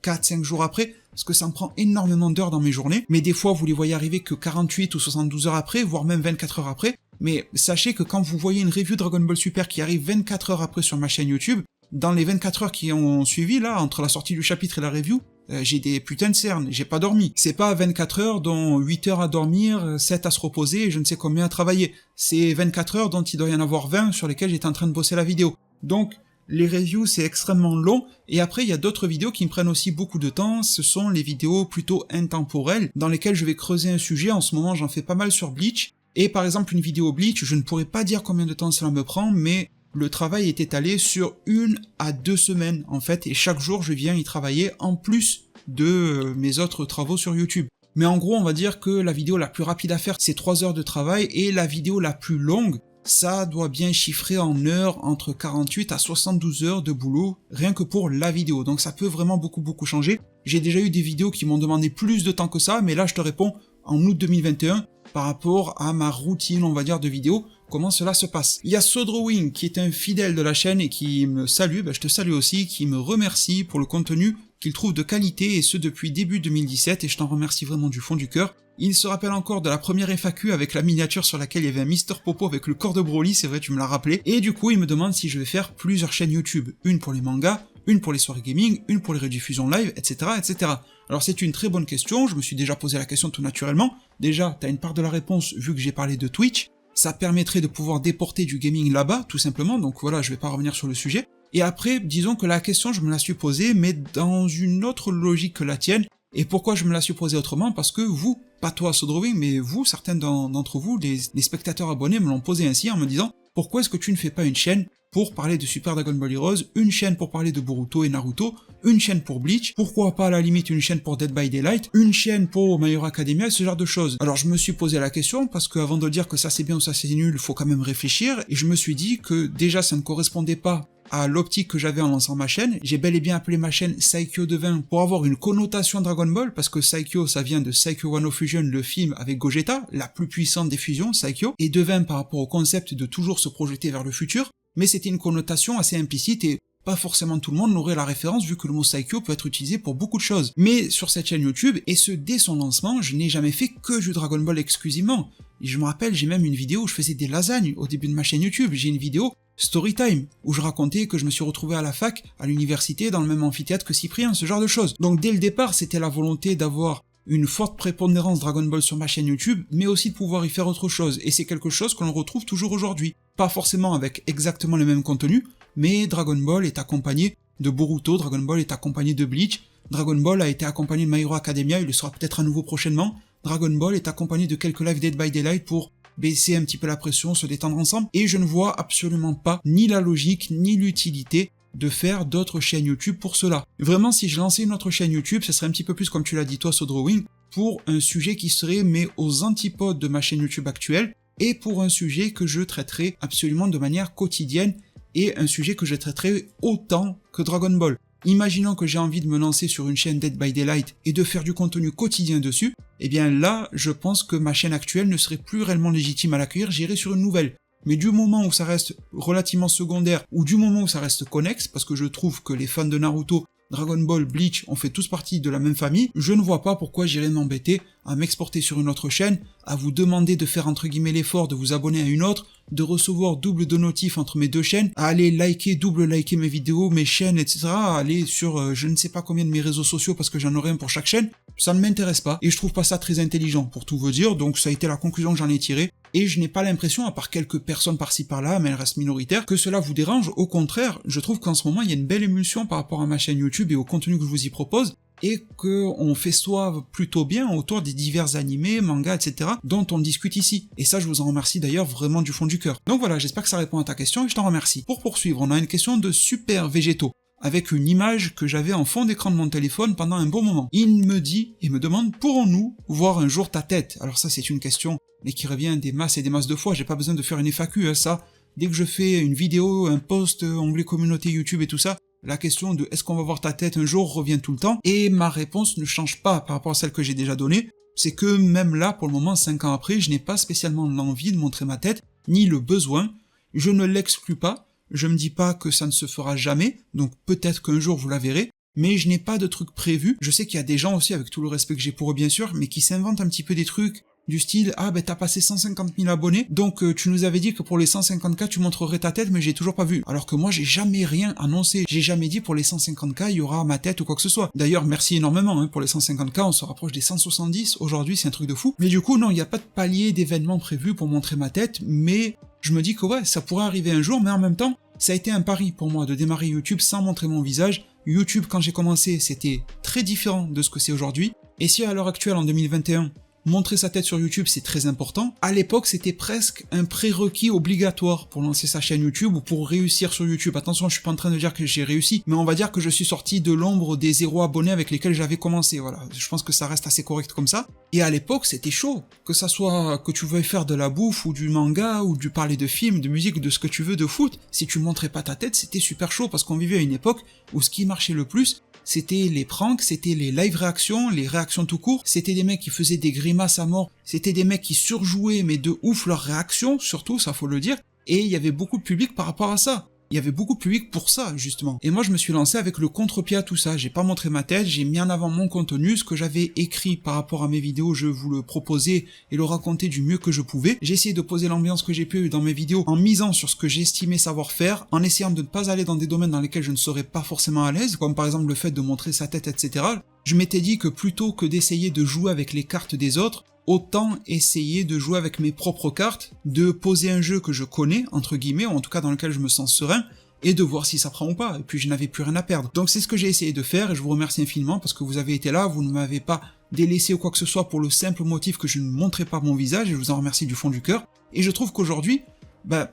4-5 jours après, parce que ça me prend énormément d'heures dans mes journées, mais des fois vous les voyez arriver que 48 ou 72 heures après, voire même 24 heures après, mais sachez que quand vous voyez une review Dragon Ball Super qui arrive 24 heures après sur ma chaîne YouTube, dans les 24 heures qui ont suivi, là, entre la sortie du chapitre et la review, j'ai des putains de cernes, j'ai pas dormi. C'est pas 24 heures dont 8 heures à dormir, 7 à se reposer et je ne sais combien à travailler. C'est 24 heures dont il doit y en avoir 20 sur lesquelles j'étais en train de bosser la vidéo. Donc, les reviews c'est extrêmement long, et après il y a d'autres vidéos qui me prennent aussi beaucoup de temps, ce sont les vidéos plutôt intemporelles, dans lesquelles je vais creuser un sujet. En ce moment j'en fais pas mal sur Bleach, et par exemple une vidéo Bleach, je ne pourrais pas dire combien de temps cela me prend, mais le travail est étalé sur 1 à 2 semaines en fait, et chaque jour je viens y travailler en plus de mes autres travaux sur YouTube. Mais en gros on va dire que la vidéo la plus rapide à faire c'est 3 heures de travail, et la vidéo la plus longue, ça doit bien chiffrer en heures entre 48 à 72 heures de boulot, rien que pour la vidéo. Donc ça peut vraiment beaucoup changer. J'ai déjà eu des vidéos qui m'ont demandé plus de temps que ça, mais là je te réponds en août 2021, par rapport à ma routine, on va dire, de vidéo, comment cela se passe. Il y a Sodrowing qui est un fidèle de la chaîne et qui me salue, je te salue aussi, qui me remercie pour le contenu qu'il trouve de qualité, et ce depuis début 2017, et je t'en remercie vraiment du fond du cœur. Il se rappelle encore de la première FAQ avec la miniature sur laquelle il y avait un Mister Popo avec le corps de Broly, c'est vrai, tu me l'as rappelé, et du coup il me demande si je vais faire plusieurs chaînes YouTube, une pour les mangas, une pour les soirées gaming, une pour les rediffusions live, etc., etc. Alors c'est une très bonne question, je me suis déjà posé la question tout naturellement. Déjà, t'as une part de la réponse vu que j'ai parlé de Twitch. Ça permettrait de pouvoir déporter du gaming là-bas, tout simplement, donc voilà, je vais pas revenir sur le sujet. Et après, disons que la question, je me la suis posée, mais dans une autre logique que la tienne. Et pourquoi je me la suis posée autrement? Parce que vous, pas toi SoDrawing, mais vous, certains d'entre vous, les spectateurs abonnés me l'ont posé ainsi en me disant « Pourquoi est-ce que tu ne fais pas une chaîne pour parler de Super Dragon Ball Heroes, une chaîne pour parler de Boruto et Naruto, une chaîne pour Bleach, pourquoi pas à la limite une chaîne pour Dead by Daylight, une chaîne pour My Hero Academia et ce genre de choses ?» Alors je me suis posé la question parce qu'avant de dire que ça c'est bien ou ça c'est nul, il faut quand même réfléchir, et je me suis dit que déjà ça ne correspondait pas à l'optique que j'avais en lançant ma chaîne. J'ai bel et bien appelé ma chaîne Saikyo Devin pour avoir une connotation Dragon Ball, parce que Saikyo ça vient de Saikyo Wano Fusion, le film avec Gogeta, la plus puissante des fusions, Saikyo, et Devin par rapport au concept de toujours se projeter vers le futur, mais c'était une connotation assez implicite et pas forcément tout le monde n'aurait la référence vu que le mot Saikyo peut être utilisé pour beaucoup de choses. Mais sur cette chaîne YouTube, et ce dès son lancement, je n'ai jamais fait que du Dragon Ball exclusivement. Et je me rappelle, j'ai même une vidéo où je faisais des lasagnes au début de ma chaîne YouTube. J'ai une vidéo Storytime, où je racontais que je me suis retrouvé à la fac, à l'université, dans le même amphithéâtre que Cyprien, ce genre de choses. Donc dès le départ, c'était la volonté d'avoir une forte prépondérance Dragon Ball sur ma chaîne YouTube, mais aussi de pouvoir y faire autre chose, et c'est quelque chose que l'on retrouve toujours aujourd'hui. Pas forcément avec exactement le même contenu, mais Dragon Ball est accompagné de Boruto, Dragon Ball est accompagné de Bleach, Dragon Ball a été accompagné de My Hero Academia, il le sera peut-être à nouveau prochainement, Dragon Ball est accompagné de quelques lives Dead by Daylight pour baisser un petit peu la pression, se détendre ensemble, et je ne vois absolument pas ni la logique, ni l'utilité de faire d'autres chaînes YouTube pour cela. Vraiment, si je lançais une autre chaîne YouTube, ce serait un petit peu plus comme tu l'as dit toi, SoDrawing, pour un sujet qui serait mais aux antipodes de ma chaîne YouTube actuelle, et pour un sujet que je traiterai absolument de manière quotidienne, et un sujet que je traiterai autant que Dragon Ball. Imaginons que j'ai envie de me lancer sur une chaîne Dead by Daylight et de faire du contenu quotidien dessus, eh bien là, je pense que ma chaîne actuelle ne serait plus réellement légitime à l'accueillir, j'irai sur une nouvelle. Mais du moment où ça reste relativement secondaire, ou du moment où ça reste connexe, parce que je trouve que les fans de Naruto, Dragon Ball, Bleach, on fait tous partie de la même famille, je ne vois pas pourquoi j'irais m'embêter à m'exporter sur une autre chaîne, à vous demander de faire entre guillemets l'effort de vous abonner à une autre, de recevoir double de notifs entre mes deux chaînes, à aller double liker mes vidéos, mes chaînes, etc., à aller sur je ne sais pas combien de mes réseaux sociaux parce que j'en aurai un pour chaque chaîne, ça ne m'intéresse pas, et je trouve pas ça très intelligent, pour tout vous dire, donc ça a été la conclusion que j'en ai tirée, et je n'ai pas l'impression, à part quelques personnes par-ci par-là, mais elles restent minoritaires, que cela vous dérange. Au contraire, je trouve qu'en ce moment, il y a une belle émulsion par rapport à ma chaîne YouTube et au contenu que je vous y propose, et qu'on festoie plutôt bien autour des divers animés, mangas, etc., dont on discute ici. Et ça, je vous en remercie d'ailleurs vraiment du fond du cœur. Donc voilà, j'espère que ça répond à ta question, et je t'en remercie. Pour poursuivre, on a une question de Super Végétaux, avec une image que j'avais en fond d'écran de mon téléphone pendant un bon moment. Il me dit, et me demande, pourrons-nous voir un jour ta tête? Alors ça, c'est une question, mais qui revient des masses et des masses de fois, j'ai pas besoin de faire une FAQ, hein, ça. Dès que je fais une vidéo, un post, onglet communauté YouTube et tout ça, la question de est-ce qu'on va voir ta tête un jour revient tout le temps, et ma réponse ne change pas par rapport à celle que j'ai déjà donnée, c'est que même là, pour le moment, 5 ans après, je n'ai pas spécialement l'envie de montrer ma tête, ni le besoin, je ne l'exclus pas, je me dis pas que ça ne se fera jamais, donc peut-être qu'un jour vous la verrez, mais je n'ai pas de trucs prévus. Je sais qu'il y a des gens aussi, avec tout le respect que j'ai pour eux bien sûr, mais qui s'inventent un petit peu des trucs du style « Ah ben t'as passé 150 000 abonnés, donc tu nous avais dit que pour les 150K tu montrerais ta tête, mais j'ai toujours pas vu. » Alors que moi j'ai jamais rien annoncé, j'ai jamais dit pour les 150K il y aura ma tête ou quoi que ce soit. D'ailleurs merci énormément, hein, pour les 150K on se rapproche des 170 aujourd'hui, c'est un truc de fou. Mais du coup non, il n'y a pas de palier d'événements prévus pour montrer ma tête, mais je me dis que ouais, ça pourrait arriver un jour, mais en même temps, ça a été un pari pour moi de démarrer YouTube sans montrer mon visage. YouTube quand j'ai commencé c'était très différent de ce que c'est aujourd'hui, et si à l'heure actuelle en 2021, montrer sa tête sur YouTube, c'est très important. À l'époque, c'était presque un prérequis obligatoire pour lancer sa chaîne YouTube ou pour réussir sur YouTube. Attention, je suis pas en train de dire que j'ai réussi, mais on va dire que je suis sorti de l'ombre des 0 abonnés avec lesquels j'avais commencé. Voilà, je pense que ça reste assez correct comme ça. Et à l'époque, c'était chaud. Que ça soit que tu veuilles faire de la bouffe ou du manga ou du parler de films, de musique, de ce que tu veux, de foot, si tu montrais pas ta tête, c'était super chaud parce qu'on vivait à une époque où ce qui marchait le plus, c'était les pranks, c'était les live réactions, les réactions tout court, c'était des mecs qui faisaient des grimaces à mort, c'était des mecs qui surjouaient mais de ouf leurs réactions, surtout, ça faut le dire, et il y avait beaucoup de public par rapport à ça. il y avait beaucoup de public pour ça, justement. Et moi, je me suis lancé avec le contre-pied à tout ça. J'ai pas montré ma tête, j'ai mis en avant mon contenu, ce que j'avais écrit par rapport à mes vidéos, je vous le proposais et le racontais du mieux que je pouvais. J'ai essayé de poser l'ambiance que j'ai pu dans mes vidéos en misant sur ce que j'estimais savoir faire, en essayant de ne pas aller dans des domaines dans lesquels je ne serais pas forcément à l'aise, comme par exemple le fait de montrer sa tête, etc. Je m'étais dit que plutôt que d'essayer de jouer avec les cartes des autres, autant essayer de jouer avec mes propres cartes, de poser un jeu que je connais, entre guillemets, ou en tout cas dans lequel je me sens serein, et de voir si ça prend ou pas, et puis je n'avais plus rien à perdre. Donc c'est ce que j'ai essayé de faire, et je vous remercie infiniment parce que vous avez été là, vous ne m'avez pas délaissé ou quoi que ce soit pour le simple motif que je ne montrais pas mon visage, et je vous en remercie du fond du cœur. Et je trouve qu'aujourd'hui,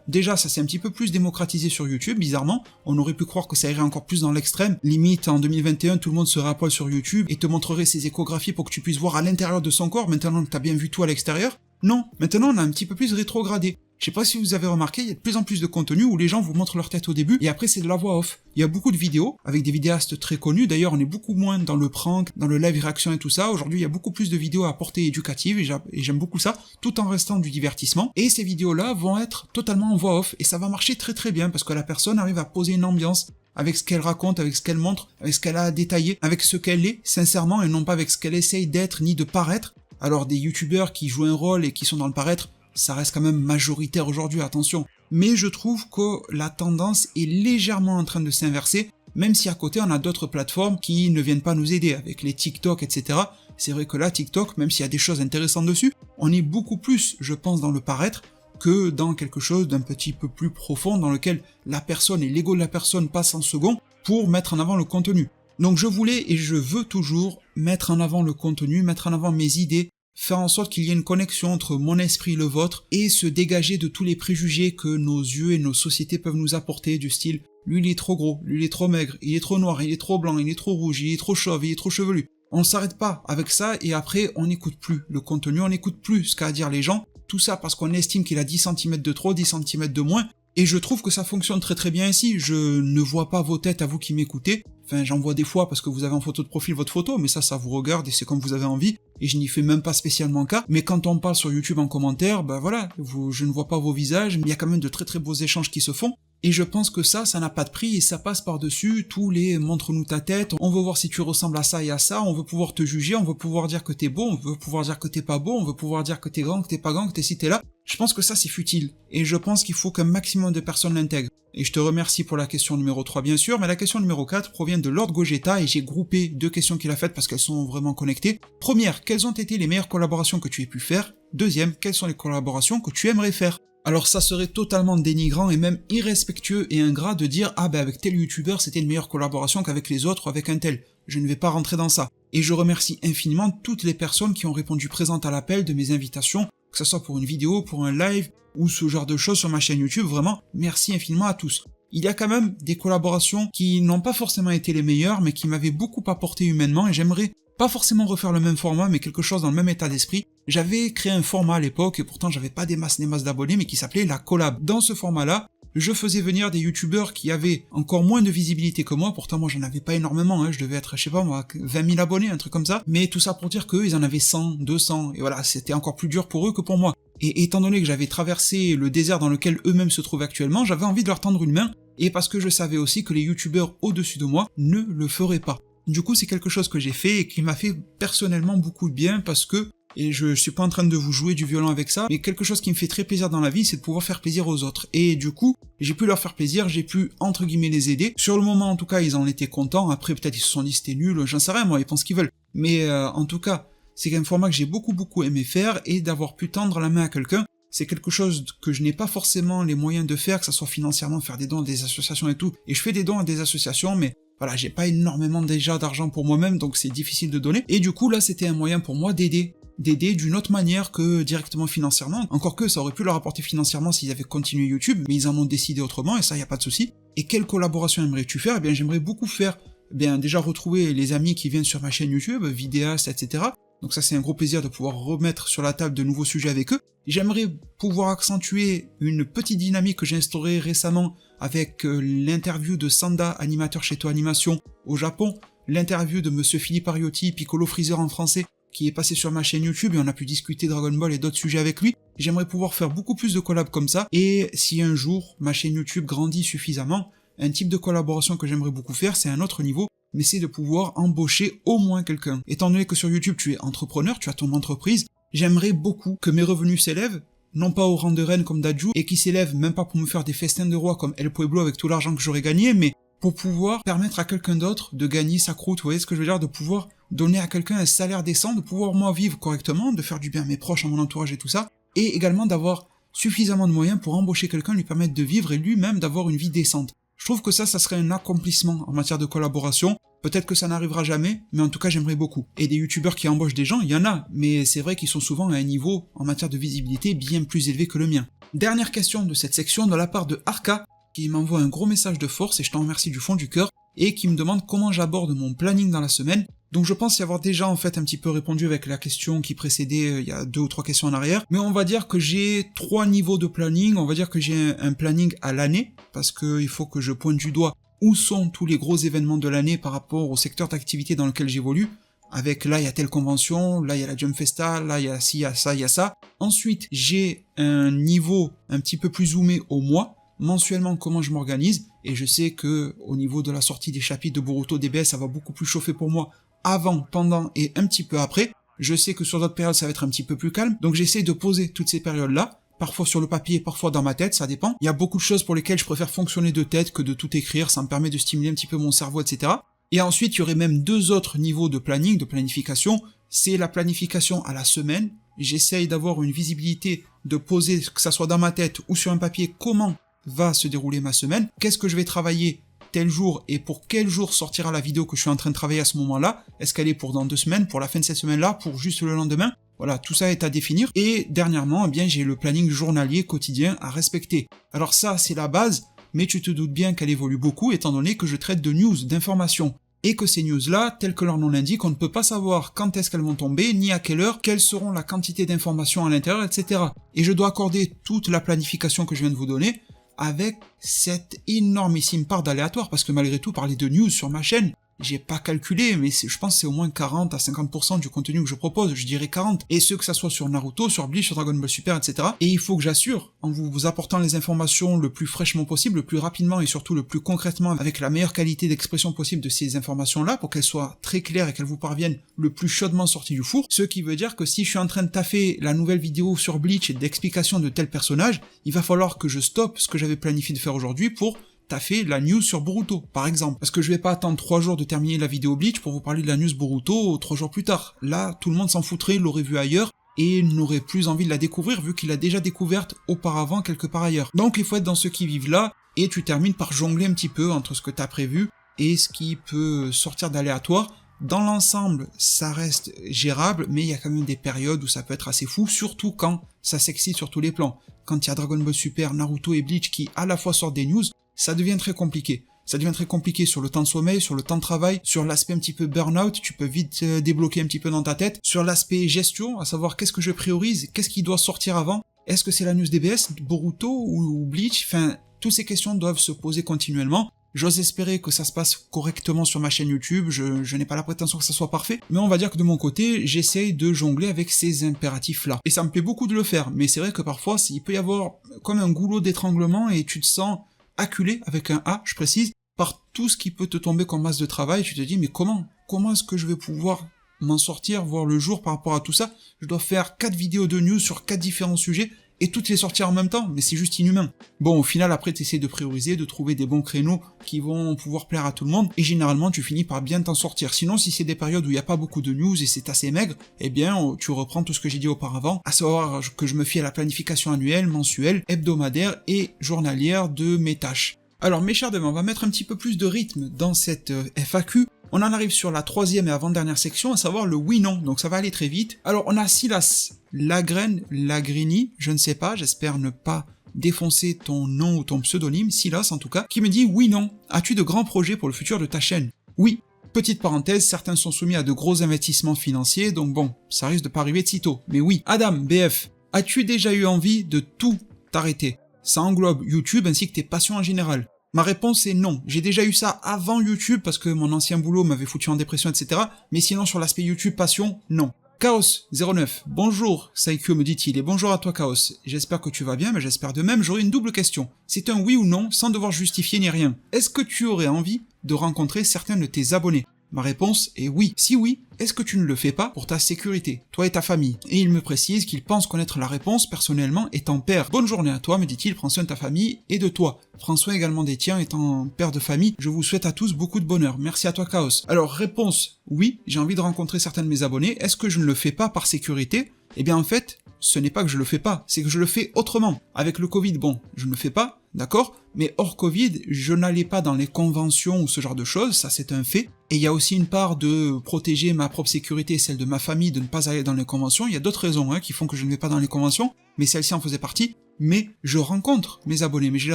déjà ça s'est un petit peu plus démocratisé sur YouTube, bizarrement. On aurait pu croire que ça irait encore plus dans l'extrême. Limite, en 2021, tout le monde serait à poil sur YouTube et te montrerait ses échographies pour que tu puisses voir à l'intérieur de son corps, maintenant que t'as bien vu tout à l'extérieur. Non, maintenant on a un petit peu plus rétrogradé. Je sais pas si vous avez remarqué, il y a de plus en plus de contenu où les gens vous montrent leur tête au début et après c'est de la voix off. Il y a beaucoup de vidéos avec des vidéastes très connus, d'ailleurs on est beaucoup moins dans le prank, dans le live réaction et tout ça. Aujourd'hui il y a beaucoup plus de vidéos à portée éducative et j'aime beaucoup ça, tout en restant du divertissement. Et ces vidéos-là vont être totalement en voix off et ça va marcher très très bien parce que la personne arrive à poser une ambiance avec ce qu'elle raconte, avec ce qu'elle montre, avec ce qu'elle a à détailler, avec ce qu'elle est, sincèrement, et non pas avec ce qu'elle essaye d'être ni de paraître. Alors des youtubeurs qui jouent un rôle et qui sont dans le paraître, ça reste quand même majoritaire aujourd'hui, attention. Mais je trouve que la tendance est légèrement en train de s'inverser, même si à côté on a d'autres plateformes qui ne viennent pas nous aider, avec les TikTok, etc. C'est vrai que là, TikTok, même s'il y a des choses intéressantes dessus, on est beaucoup plus, je pense, dans le paraître, que dans quelque chose d'un petit peu plus profond, dans lequel la personne et l'ego de la personne passent en second pour mettre en avant le contenu. Donc je voulais et je veux toujours mettre en avant le contenu, mettre en avant mes idées, faire en sorte qu'il y ait une connexion entre mon esprit et le vôtre, et se dégager de tous les préjugés que nos yeux et nos sociétés peuvent nous apporter, du style « lui il est trop gros, lui il est trop maigre, il est trop noir, il est trop blanc, il est trop rouge, il est trop chauve, il est trop chevelu ». On ne s'arrête pas avec ça et après on n'écoute plus le contenu, on n'écoute plus ce qu'a à dire les gens, tout ça parce qu'on estime qu'il a 10 cm de trop, 10 cm de moins, et je trouve que ça fonctionne très très bien ici. Je ne vois pas vos têtes à vous qui m'écoutez, enfin j'en vois des fois parce que vous avez en photo de profil votre photo, mais ça vous regarde et c'est comme vous avez envie, et je n'y fais même pas spécialement cas, mais quand on parle sur YouTube en commentaire, voilà, je ne vois pas vos visages, mais il y a quand même de très très beaux échanges qui se font, et je pense que ça n'a pas de prix, et ça passe par-dessus tous les montre-nous ta tête, on veut voir si tu ressembles à ça et à ça, on veut pouvoir te juger, on veut pouvoir dire que t'es beau, on veut pouvoir dire que t'es pas beau, on veut pouvoir dire que t'es grand, que t'es pas grand, que t'es ci, t'es là. Je pense que ça c'est futile, et je pense qu'il faut qu'un maximum de personnes l'intègrent. Et je te remercie pour la question numéro 3 bien sûr, mais la question numéro 4 provient de Lord Gogeta, et j'ai groupé 2 questions qu'il a faites parce qu'elles sont vraiment connectées. Première, quelles ont été les meilleures collaborations que tu aies pu faire? Deuxième, quelles sont les collaborations que tu aimerais faire? Alors ça serait totalement dénigrant et même irrespectueux et ingrat de dire « Ah avec tel youtubeur c'était une meilleure collaboration qu'avec les autres ou avec un tel ». Je ne vais pas rentrer dans ça. Et je remercie infiniment toutes les personnes qui ont répondu présentes à l'appel de mes invitations, que ce soit pour une vidéo, pour un live, ou ce genre de choses sur ma chaîne YouTube, vraiment, merci infiniment à tous. Il y a quand même des collaborations qui n'ont pas forcément été les meilleures, mais qui m'avaient beaucoup apporté humainement, et j'aimerais pas forcément refaire le même format, mais quelque chose dans le même état d'esprit. J'avais créé un format à l'époque, et pourtant j'avais pas des masses d'abonnés, mais qui s'appelait la collab. Dans ce format-là, je faisais venir des youtubeurs qui avaient encore moins de visibilité que moi, pourtant moi j'en avais pas énormément, je devais être, je sais pas moi, 20 000 abonnés, un truc comme ça, mais tout ça pour dire qu'eux ils en avaient 100, 200, et voilà, c'était encore plus dur pour eux que pour moi. Et étant donné que j'avais traversé le désert dans lequel eux-mêmes se trouvent actuellement, j'avais envie de leur tendre une main, et parce que je savais aussi que les youtubeurs au-dessus de moi ne le feraient pas. Du coup c'est quelque chose que j'ai fait et qui m'a fait personnellement beaucoup de bien parce que, et je suis pas en train de vous jouer du violon avec ça, mais quelque chose qui me fait très plaisir dans la vie, c'est de pouvoir faire plaisir aux autres. Et du coup, j'ai pu leur faire plaisir, j'ai pu, entre guillemets, les aider. Sur le moment, en tout cas, ils en étaient contents. Après, peut-être ils se sont dit c'était nul, j'en sais rien, moi, ils pensent ce qu'ils veulent. Mais en tout cas, c'est un format que j'ai beaucoup aimé faire, et d'avoir pu tendre la main à quelqu'un, c'est quelque chose que je n'ai pas forcément les moyens de faire, que ça soit financièrement, faire des dons à des associations et tout. Et je fais des dons à des associations, mais voilà, j'ai pas énormément déjà d'argent pour moi-même, donc c'est difficile de donner. Et du coup, là, c'était un moyen pour moi d'aider d'une autre manière que directement financièrement, encore que ça aurait pu leur apporter financièrement s'ils avaient continué YouTube, mais ils en ont décidé autrement, et ça y a pas de souci. Et quelle collaboration aimerais-tu faire? Eh bien j'aimerais beaucoup faire, déjà retrouver les amis qui viennent sur ma chaîne YouTube, vidéastes, etc. Donc ça c'est un gros plaisir de pouvoir remettre sur la table de nouveaux sujets avec eux. J'aimerais pouvoir accentuer une petite dynamique que j'ai instaurée récemment avec l'interview de Sanda, animateur chez Toi Animation au Japon, l'interview de Monsieur Philippe Ariotti, Piccolo Freezer en français, qui est passé sur ma chaîne YouTube et on a pu discuter Dragon Ball et d'autres sujets avec lui. J'aimerais pouvoir faire beaucoup plus de collabs comme ça, et si un jour ma chaîne YouTube grandit suffisamment, un type de collaboration que j'aimerais beaucoup faire, c'est un autre niveau, mais c'est de pouvoir embaucher au moins quelqu'un. Étant donné que sur YouTube tu es entrepreneur, tu as ton entreprise, j'aimerais beaucoup que mes revenus s'élèvent, non pas au rang de reine comme Dadju, et qui s'élèvent même pas pour me faire des festins de roi comme El Pueblo avec tout l'argent que j'aurais gagné, mais pour pouvoir permettre à quelqu'un d'autre de gagner sa croûte, vous voyez ce que je veux dire, de pouvoir donner à quelqu'un un salaire décent, de pouvoir moi vivre correctement, de faire du bien à mes proches, à mon entourage et tout ça, et également d'avoir suffisamment de moyens pour embaucher quelqu'un, lui permettre de vivre et lui-même d'avoir une vie décente. Je trouve que ça serait un accomplissement en matière de collaboration. Peut-être que ça n'arrivera jamais, mais en tout cas j'aimerais beaucoup. Et des youtubeurs qui embauchent des gens, il y en a, mais c'est vrai qu'ils sont souvent à un niveau en matière de visibilité bien plus élevé que le mien. Dernière question de cette section de la part de Arca, qui m'envoie un gros message de force et je t'en remercie du fond du cœur, et qui me demande comment j'aborde mon planning dans la semaine. Donc je pense y avoir déjà en fait un petit peu répondu avec la question qui précédait il y a 2 ou 3 questions en arrière, mais on va dire que j'ai 3 niveaux de planning, on va dire que j'ai un planning à l'année, parce qu'il faut que je pointe du doigt où sont tous les gros événements de l'année par rapport au secteur d'activité dans lequel j'évolue, avec là il y a telle convention, là il y a la Jump Festa, là il y a ci, il y a ça, il y a ça. Ensuite j'ai un niveau un petit peu plus zoomé au mois, mensuellement comment je m'organise, et je sais que au niveau de la sortie des chapitres de Boruto DBS ça va beaucoup plus chauffer pour moi avant, pendant et un petit peu après. Je sais que sur d'autres périodes ça va être un petit peu plus calme, donc j'essaie de poser toutes ces périodes là, parfois sur le papier, parfois dans ma tête, ça dépend. Il y a beaucoup de choses pour lesquelles je préfère fonctionner de tête que de tout écrire, ça me permet de stimuler un petit peu mon cerveau, etc. Et ensuite il y aurait même 2 autres niveaux de planning, de planification. C'est la planification à la semaine, j'essaye d'avoir une visibilité, de poser, que ça soit dans ma tête ou sur un papier, comment va se dérouler ma semaine, qu'est-ce que je vais travailler tel jour et pour quel jour sortira la vidéo que je suis en train de travailler à ce moment-là, est-ce qu'elle est pour dans 2 semaines, pour la fin de cette semaine-là, pour juste le lendemain, voilà, tout ça est à définir. Et dernièrement, eh bien, j'ai le planning journalier quotidien à respecter. Alors ça, c'est la base, mais tu te doutes bien qu'elle évolue beaucoup étant donné que je traite de news, d'informations. Et que ces news-là, telles que leur nom l'indique, on ne peut pas savoir quand est-ce qu'elles vont tomber, ni à quelle heure, quelles seront la quantité d'informations à l'intérieur, etc. Et je dois accorder toute la planification que je viens de vous donner avec cette énormissime part d'aléatoire, parce que malgré tout, parler de news sur ma chaîne, j'ai pas calculé, mais je pense que c'est au moins 40 à 50% du contenu que je propose, je dirais 40, et ce que ça soit sur Naruto, sur Bleach, sur Dragon Ball Super, etc. Et il faut que j'assure, en vous apportant les informations le plus fraîchement possible, le plus rapidement et surtout le plus concrètement, avec la meilleure qualité d'expression possible de ces informations-là, pour qu'elles soient très claires et qu'elles vous parviennent le plus chaudement sorties du four, ce qui veut dire que si je suis en train de taffer la nouvelle vidéo sur Bleach et d'explication de tel personnage, il va falloir que je stoppe ce que j'avais planifié de faire aujourd'hui pour taffer la news sur Boruto, par exemple. Parce que je vais pas attendre 3 jours de terminer la vidéo Bleach pour vous parler de la news Boruto 3 jours plus tard. Là, tout le monde s'en foutrait, l'aurait vu ailleurs, et n'aurait plus envie de la découvrir vu qu'il l'a déjà découverte auparavant quelque part ailleurs. Donc il faut être dans ceux qui vivent là, et tu termines par jongler un petit peu entre ce que t'as prévu et ce qui peut sortir d'aléatoire. Dans l'ensemble, ça reste gérable, mais il y a quand même des périodes où ça peut être assez fou, surtout quand ça s'excite sur tous les plans. Quand il y a Dragon Ball Super, Naruto et Bleach qui à la fois sortent des news, ça devient très compliqué. Ça devient très compliqué sur le temps de sommeil, sur le temps de travail, sur l'aspect un petit peu burn-out, tu peux vite débloquer un petit peu dans ta tête, sur l'aspect gestion, à savoir qu'est-ce que je priorise, qu'est-ce qui doit sortir avant, est-ce que c'est la news DBS, Boruto ou Bleach, enfin, toutes ces questions doivent se poser continuellement. J'ose espérer que ça se passe correctement sur ma chaîne YouTube, je n'ai pas la prétention que ça soit parfait, mais on va dire que de mon côté, j'essaye de jongler avec ces impératifs-là. Et ça me plaît beaucoup de le faire, mais c'est vrai que parfois, il peut y avoir comme un goulot d'étranglement et tu te sens acculé, avec un A, je précise, par tout ce qui peut te tomber comme masse de travail, tu te dis, mais comment est-ce que je vais pouvoir m'en sortir, voir le jour par rapport à tout ça? Je dois faire 4 vidéos de news sur 4 différents sujets, et toutes les sortir en même temps, mais c'est juste inhumain. Bon, au final, après, tu essaies de prioriser, de trouver des bons créneaux qui vont pouvoir plaire à tout le monde, et généralement, tu finis par bien t'en sortir. Sinon, si c'est des périodes où il n'y a pas beaucoup de news et c'est assez maigre, eh bien, tu reprends tout ce que j'ai dit auparavant, à savoir que je me fie à la planification annuelle, mensuelle, hebdomadaire et journalière de mes tâches. Alors, mes chers demeures, on va mettre un petit peu plus de rythme dans cette FAQ. On en arrive sur la 3e et avant-dernière section, à savoir le oui-non, donc ça va aller très vite. Alors, on a Silas Lagrini, je ne sais pas, j'espère ne pas défoncer ton nom ou ton pseudonyme, Silas en tout cas, qui me dit « Oui-non, as-tu de grands projets pour le futur de ta chaîne ?» Oui, petite parenthèse, certains sont soumis à de gros investissements financiers, donc bon, ça risque de pas arriver de sitôt. Mais oui, Adam, BF, as-tu déjà eu envie de tout t'arrêter? Ça englobe YouTube ainsi que tes passions en général. Ma réponse est non. J'ai déjà eu ça avant YouTube parce que mon ancien boulot m'avait foutu en dépression, etc. Mais sinon sur l'aspect YouTube passion, non. Chaos09, bonjour, Saikyo me dit-il, et bonjour à toi Chaos. J'espère que tu vas bien, mais j'espère de même. J'aurai une double question. C'est un oui ou non, sans devoir justifier ni rien. Est-ce que tu aurais envie de rencontrer certains de tes abonnés? Ma réponse est oui. Si oui, est-ce que tu ne le fais pas pour ta sécurité, toi et ta famille? Et il me précise qu'il pense connaître la réponse personnellement étant père. Bonne journée à toi, me dit-il, prends soin de ta famille et de toi. Prends soin également des tiens étant père de famille. Je vous souhaite à tous beaucoup de bonheur. Merci à toi Chaos. Alors réponse, oui, j'ai envie de rencontrer certains de mes abonnés. Est-ce que je ne le fais pas par sécurité? Eh bien en fait, ce n'est pas que je le fais pas, c'est que je le fais autrement. Avec le Covid, bon, je ne le fais pas, d'accord? Mais hors Covid, je n'allais pas dans les conventions ou ce genre de choses, ça c'est un fait. Et il y a aussi une part de protéger ma propre sécurité et celle de ma famille, de ne pas aller dans les conventions. Il y a d'autres raisons qui font que je ne vais pas dans les conventions, mais celle-ci en faisait partie. Mais je rencontre mes abonnés, mais je les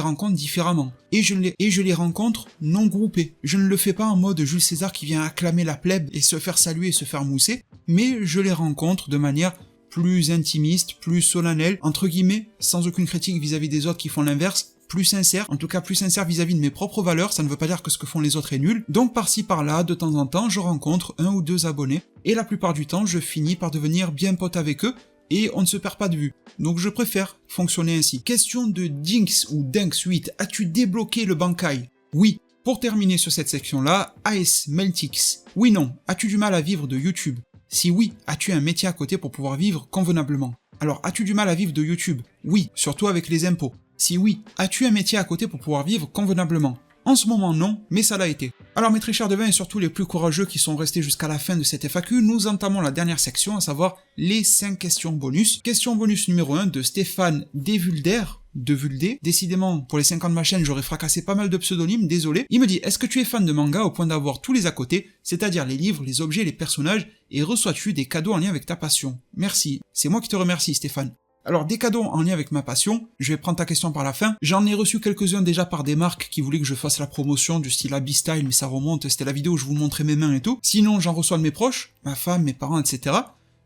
rencontre différemment. Et je les rencontre non groupés. Je ne le fais pas en mode Jules César qui vient acclamer la plèbe et se faire saluer et se faire mousser, mais je les rencontre de manière plus intimiste, plus solennelle, entre guillemets, sans aucune critique vis-à-vis des autres qui font l'inverse, plus sincère, en tout cas plus sincère vis-à-vis de mes propres valeurs, ça ne veut pas dire que ce que font les autres est nul. Donc par-ci par-là, de temps en temps, je rencontre 1 ou 2 abonnés, et la plupart du temps, je finis par devenir bien pote avec eux, et on ne se perd pas de vue. Donc je préfère fonctionner ainsi. Question de Dinks ou Dinks8, as-tu débloqué le Bankai? Oui. Pour terminer sur cette section-là, AS Meltix, oui non, as-tu du mal à vivre de YouTube? Si oui, as-tu un métier à côté pour pouvoir vivre convenablement? Alors, as-tu du mal à vivre de YouTube? Oui, surtout avec les impôts. Si oui, as-tu un métier à côté pour pouvoir vivre convenablement? En ce moment non, mais ça l'a été. Alors mes très chers devins et surtout les plus courageux qui sont restés jusqu'à la fin de cette FAQ, nous entamons la dernière section, à savoir les 5 questions bonus. Question bonus numéro 1 de Stéphane Devulder, décidément, pour les 5 ans de ma chaîne, j'aurais fracassé pas mal de pseudonymes, désolé. Il me dit, est-ce que tu es fan de manga au point d'avoir tous les à côté, c'est-à-dire les livres, les objets, les personnages, et reçois-tu des cadeaux en lien avec ta passion? Merci. C'est moi qui te remercie, Stéphane. Alors, des cadeaux en lien avec ma passion, je vais prendre ta question par la fin. J'en ai reçu quelques-uns déjà par des marques qui voulaient que je fasse la promotion du style Abby-Style, mais ça remonte, c'était la vidéo où je vous montrais mes mains et tout. Sinon, j'en reçois de mes proches, ma femme, mes parents, etc.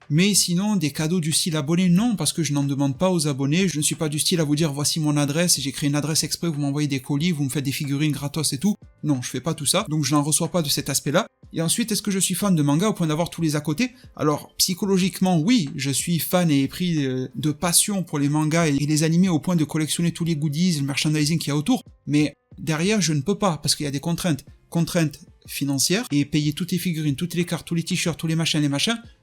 Mais sinon, des cadeaux du style abonné, non, parce que je n'en demande pas aux abonnés, je ne suis pas du style à vous dire voici mon adresse, et j'ai créé une adresse exprès, vous m'envoyez des colis, vous me faites des figurines gratos et tout. Non, je fais pas tout ça, donc je n'en reçois pas de cet aspect-là. Et ensuite, est-ce que je suis fan de manga au point d'avoir tous les à côté? Alors, psychologiquement, oui, je suis fan et pris de passion pour les mangas et les animés au point de collectionner tous les goodies, le merchandising qu'il y a autour, mais derrière, je ne peux pas, parce qu'il y a des contraintes. Contraintes financières, et payer toutes les figurines, toutes les cartes, tous les t-shirts, tous les machins,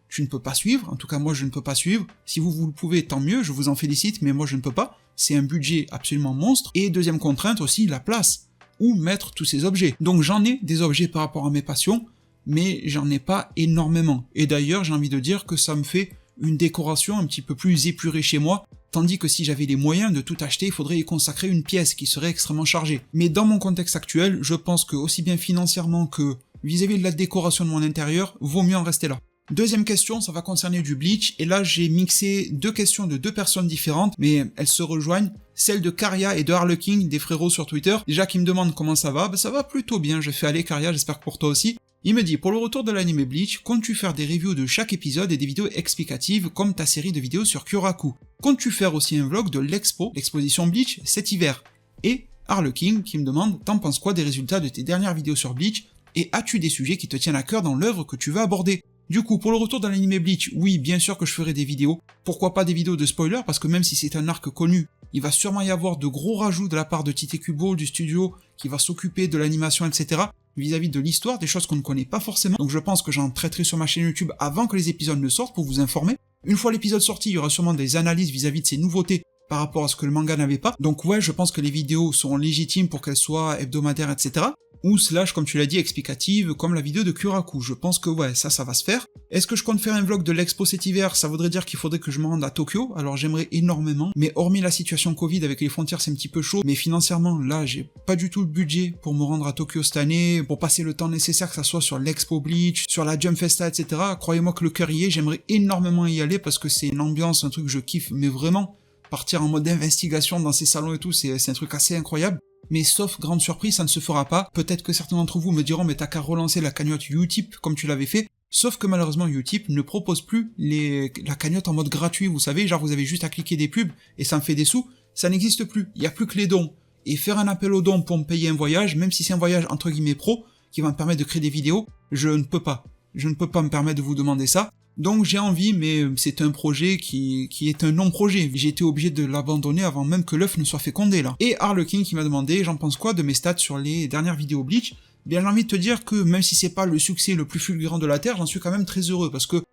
tu ne peux pas suivre, en tout cas moi je ne peux pas suivre. Si vous le pouvez, tant mieux, je vous en félicite, mais moi je ne peux pas. C'est un budget absolument monstre. Et deuxième contrainte aussi, la place. Où mettre tous ces objets. Donc j'en ai des objets par rapport à mes passions, mais j'en ai pas énormément. Et d'ailleurs, j'ai envie de dire que ça me fait une décoration un petit peu plus épurée chez moi, tandis que si j'avais les moyens de tout acheter, il faudrait y consacrer une pièce qui serait extrêmement chargée. Mais dans mon contexte actuel, je pense que aussi bien financièrement que vis-à-vis de la décoration de mon intérieur, vaut mieux en rester là. Deuxième question, ça va concerner du Bleach, et là j'ai mixé 2 questions de 2 personnes différentes, mais elles se rejoignent, celle de Karia et de Harlequin, des frérots sur Twitter, déjà qui me demandent comment ça va, ça va plutôt bien, je fais aller Karia, j'espère que pour toi aussi. Il me dit, pour le retour de l'anime Bleach, comptes-tu faire des reviews de chaque épisode et des vidéos explicatives comme ta série de vidéos sur Kyoraku? Comptes-tu faire aussi un vlog de l'exposition Bleach cet hiver? Et Harlequin qui me demande, t'en penses quoi des résultats de tes dernières vidéos sur Bleach, et as-tu des sujets qui te tiennent à cœur dans l'œuvre que tu veux aborder? Du coup, pour le retour de l'anime Bleach, oui, bien sûr que je ferai des vidéos. Pourquoi pas des vidéos de spoilers, parce que même si c'est un arc connu, il va sûrement y avoir de gros rajouts de la part de Tite Kubo, du studio, qui va s'occuper de l'animation, etc. vis-à-vis de l'histoire, des choses qu'on ne connaît pas forcément. Donc je pense que j'en traiterai sur ma chaîne YouTube avant que les épisodes ne sortent pour vous informer. Une fois l'épisode sorti, il y aura sûrement des analyses vis-à-vis de ces nouveautés par rapport à ce que le manga n'avait pas. Donc ouais, je pense que les vidéos seront légitimes pour qu'elles soient hebdomadaires, etc. Ou slash, comme tu l'as dit, explicative, comme la vidéo de Kyoraku. Je pense que ouais, ça va se faire. Est-ce que je compte faire un vlog de l'expo cet hiver? Ça voudrait dire qu'il faudrait que je me rende à Tokyo, alors j'aimerais énormément, mais hormis la situation Covid avec les frontières c'est un petit peu chaud, mais financièrement, là, j'ai pas du tout le budget pour me rendre à Tokyo cette année, pour passer le temps nécessaire que ça soit sur l'expo Bleach, sur la Jump Festa, etc. Croyez-moi que le cœur y est, j'aimerais énormément y aller parce que c'est une ambiance, un truc que je kiffe, mais vraiment, partir en mode investigation dans ces salons et tout, c'est un truc assez incroyable. Mais sauf grande surprise, ça ne se fera pas. Peut-être que certains d'entre vous me diront mais t'as qu'à relancer la cagnotte Utip comme tu l'avais fait. Sauf que malheureusement Utip ne propose plus la cagnotte en mode gratuit, vous savez, genre vous avez juste à cliquer des pubs et ça me fait des sous. Ça n'existe plus, il n'y a plus que les dons. Et faire un appel aux dons pour me payer un voyage, même si c'est un voyage entre guillemets pro, qui va me permettre de créer des vidéos, je ne peux pas. Je ne peux pas me permettre de vous demander ça. Donc j'ai envie, mais c'est un projet qui est un non-projet. J'ai été obligé de l'abandonner avant même que l'œuf ne soit fécondé là. Et Harlequin qui m'a demandé, j'en pense quoi de mes stats sur les dernières vidéos Bleach? Bien j'ai envie de te dire que même si c'est pas le succès le plus fulgurant de la Terre, j'en suis quand même très heureux, parce que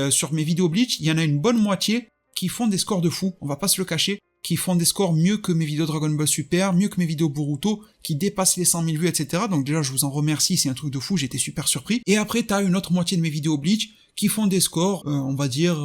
sur mes vidéos Bleach, il y en a une bonne moitié qui font des scores de fou, on va pas se le cacher, qui font des scores mieux que mes vidéos Dragon Ball Super, mieux que mes vidéos Boruto, qui dépassent les 100 000 vues, etc. Donc déjà je vous en remercie, c'est un truc de fou, j'étais super surpris. Et après t'as une autre moitié de mes vidéos Bleach qui font des scores, on va dire,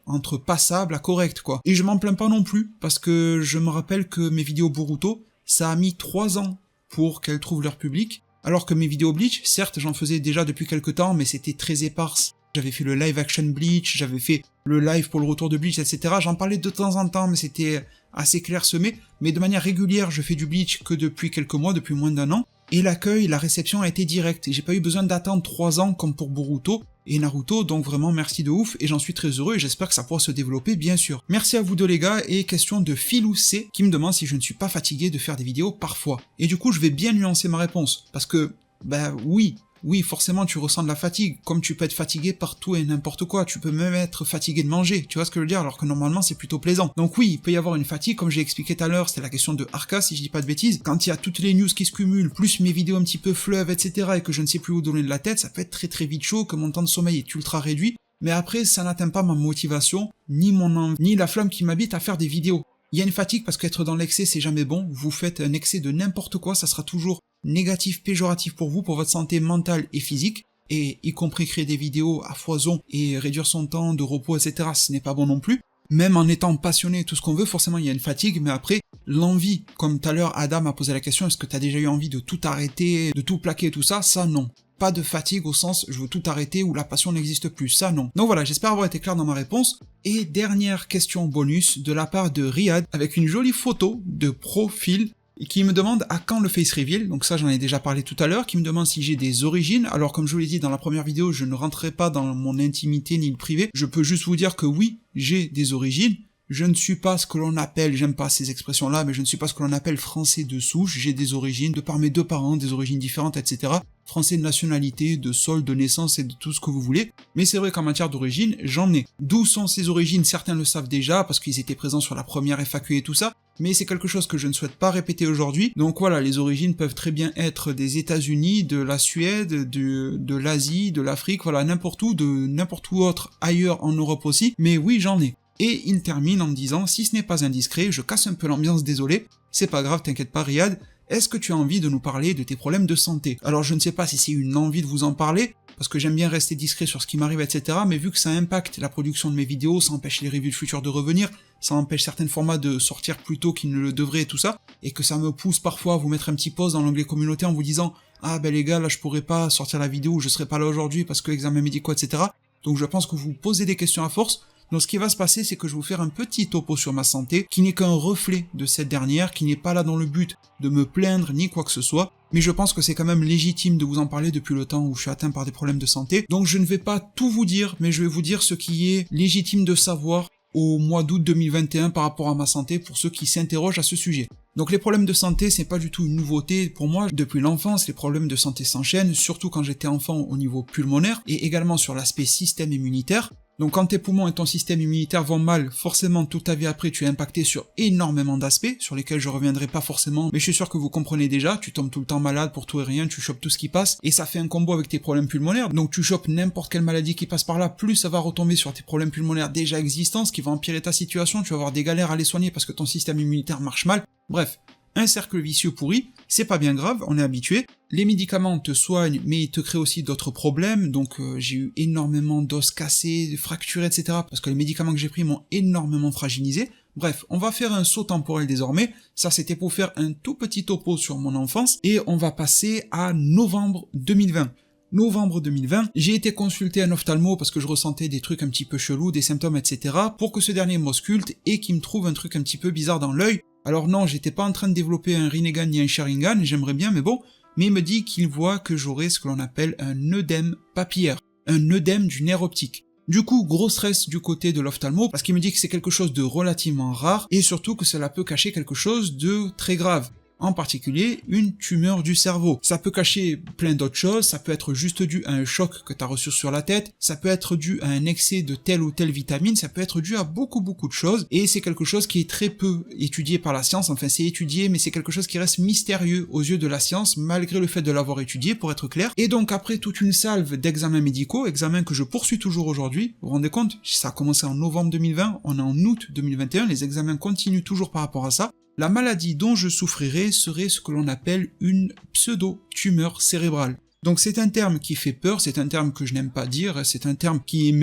entre passables à corrects, quoi. Et je m'en plains pas non plus, parce que je me rappelle que mes vidéos Boruto, ça a mis 3 ans pour qu'elles trouvent leur public, alors que mes vidéos Bleach, certes j'en faisais déjà depuis quelques temps, mais c'était très éparse. J'avais fait le live action Bleach, j'avais fait le live pour le retour de Bleach, etc. J'en parlais de temps en temps, mais c'était assez clairsemé. Mais de manière régulière, je fais du Bleach que depuis quelques mois, depuis moins d'1 an. Et l'accueil, la réception a été directe. Et j'ai pas eu besoin d'attendre 3 ans comme pour Boruto et Naruto, donc vraiment merci de ouf, et j'en suis très heureux, et j'espère que ça pourra se développer, bien sûr. Merci à vous deux les gars, et question de Philou C, qui me demande si je ne suis pas fatigué de faire des vidéos parfois. Et du coup, je vais bien nuancer ma réponse, parce que, bah oui, forcément tu ressens de la fatigue, comme tu peux être fatigué par tout et n'importe quoi, tu peux même être fatigué de manger, tu vois ce que je veux dire, alors que normalement c'est plutôt plaisant. Donc oui, il peut y avoir une fatigue, comme j'ai expliqué tout à l'heure, c'était la question de Arca, si je dis pas de bêtises, quand il y a toutes les news qui se cumulent, plus mes vidéos un petit peu fleuves, etc., et que je ne sais plus où donner de la tête, ça peut être très très vite chaud, que mon temps de sommeil est ultra réduit, mais après ça n'atteint pas ma motivation, ni mon envie, ni la flamme qui m'habite à faire des vidéos. Il y a une fatigue parce qu'être dans l'excès c'est jamais bon, vous faites un excès de n'importe quoi, ça sera toujours négatif, péjoratif pour vous, pour votre santé mentale et physique, et y compris créer des vidéos à foison et réduire son temps de repos, etc., ce n'est pas bon non plus. Même en étant passionné, tout ce qu'on veut, forcément il y a une fatigue, mais après, l'envie, comme tout à l'heure Adam a posé la question, est-ce que tu as déjà eu envie de tout arrêter, de tout plaquer, tout ça, ça non. Pas de fatigue au sens je veux tout arrêter ou la passion n'existe plus, ça non. Donc voilà, j'espère avoir été clair dans ma réponse. Et dernière question bonus de la part de Riyad, avec une jolie photo de profil, qui me demande à quand le face reveal, donc ça j'en ai déjà parlé tout à l'heure, qui me demande si j'ai des origines. Alors comme je vous l'ai dit dans la première vidéo, je ne rentrerai pas dans mon intimité ni le privé, je peux juste vous dire que oui, j'ai des origines. Je ne suis pas ce que l'on appelle, j'aime pas ces expressions-là, mais je ne suis pas ce que l'on appelle français de souche, j'ai des origines, de par mes 2 parents, des origines différentes, etc. Français de nationalité, de sol, de naissance et de tout ce que vous voulez, mais c'est vrai qu'en matière d'origine, j'en ai. D'où sont ces origines, certains le savent déjà, parce qu'ils étaient présents sur la première FAQ et tout ça, mais c'est quelque chose que je ne souhaite pas répéter aujourd'hui, donc voilà, les origines peuvent très bien être des États-Unis, de la Suède, de l'Asie, de l'Afrique, voilà, n'importe où, de n'importe où autre, ailleurs en Europe aussi, mais oui, j'en ai. Et il termine en me disant, si ce n'est pas indiscret, je casse un peu l'ambiance, désolé, c'est pas grave, t'inquiète pas Riyad, est-ce que tu as envie de nous parler de tes problèmes de santé? Alors je ne sais pas si c'est une envie de vous en parler, parce que j'aime bien rester discret sur ce qui m'arrive, etc., mais vu que ça impacte la production de mes vidéos, ça empêche les reviews futures de revenir, ça empêche certains formats de sortir plus tôt qu'ils ne le devraient et tout ça, et que ça me pousse parfois à vous mettre un petit pause dans l'onglet communauté en vous disant « Ah ben les gars, là je pourrais pas sortir la vidéo, je serai pas là aujourd'hui parce que examen médicaux, etc. » Donc je pense que vous posez des questions à force. Donc ce qui va se passer, c'est que je vais vous faire un petit topo sur ma santé, qui n'est qu'un reflet de cette dernière, qui n'est pas là dans le but de me plaindre ni quoi que ce soit, mais je pense que c'est quand même légitime de vous en parler depuis le temps où je suis atteint par des problèmes de santé. Donc je ne vais pas tout vous dire, mais je vais vous dire ce qui est légitime de savoir au mois d'août 2021 par rapport à ma santé pour ceux qui s'interrogent à ce sujet. Donc les problèmes de santé, c'est pas du tout une nouveauté pour moi. Depuis l'enfance, les problèmes de santé s'enchaînent, surtout quand j'étais enfant au niveau pulmonaire, et également sur l'aspect système immunitaire. Donc quand tes poumons et ton système immunitaire vont mal, forcément toute ta vie après tu es impacté sur énormément d'aspects, sur lesquels je reviendrai pas forcément, mais je suis sûr que vous comprenez déjà, tu tombes tout le temps malade pour tout et rien, tu chopes tout ce qui passe, et ça fait un combo avec tes problèmes pulmonaires, donc tu chopes n'importe quelle maladie qui passe par là, plus ça va retomber sur tes problèmes pulmonaires déjà existants, ce qui va empirer ta situation, tu vas avoir des galères à les soigner parce que ton système immunitaire marche mal, bref. Un cercle vicieux pourri, c'est pas bien grave, on est habitué. Les médicaments te soignent, mais ils te créent aussi d'autres problèmes, donc j'ai eu énormément d'os cassés, fracturés, etc. Parce que les médicaments que j'ai pris m'ont énormément fragilisé. Bref, on va faire un saut temporel désormais, ça c'était pour faire un tout petit topo sur mon enfance, et on va passer à novembre 2020. Novembre 2020, j'ai été consulté un ophtalmo parce que je ressentais des trucs un petit peu chelous, des symptômes, etc. pour que ce dernier m'ausculte et qu'il me trouve un truc un petit peu bizarre dans l'œil. Alors non, j'étais pas en train de développer un Rinnegan ni un Sharingan, j'aimerais bien, mais bon, mais il me dit qu'il voit que j'aurai ce que l'on appelle un œdème papillaire, un œdème du nerf optique. Du coup, gros stress du côté de l'ophtalmo, parce qu'il me dit que c'est quelque chose de relativement rare, et surtout que cela peut cacher quelque chose de très grave. en particulier une tumeur du cerveau. Ça peut cacher plein d'autres choses, ça peut être juste dû à un choc que tu as reçu sur la tête, ça peut être dû à un excès de telle ou telle vitamine, ça peut être dû à beaucoup de choses, et c'est quelque chose qui est très peu étudié par la science, enfin c'est étudié, mais c'est quelque chose qui reste mystérieux aux yeux de la science, malgré le fait de l'avoir étudié, pour être clair. Et donc après toute une salve d'examens médicaux, examens que je poursuis toujours aujourd'hui, vous vous rendez compte, ça a commencé en novembre 2020, on est en août 2021, les examens continuent toujours par rapport à ça. La maladie dont je souffrirais serait ce que l'on appelle une pseudo-tumeur cérébrale. Donc c'est un terme qui fait peur, c'est un terme que je n'aime pas dire, c'est un terme qui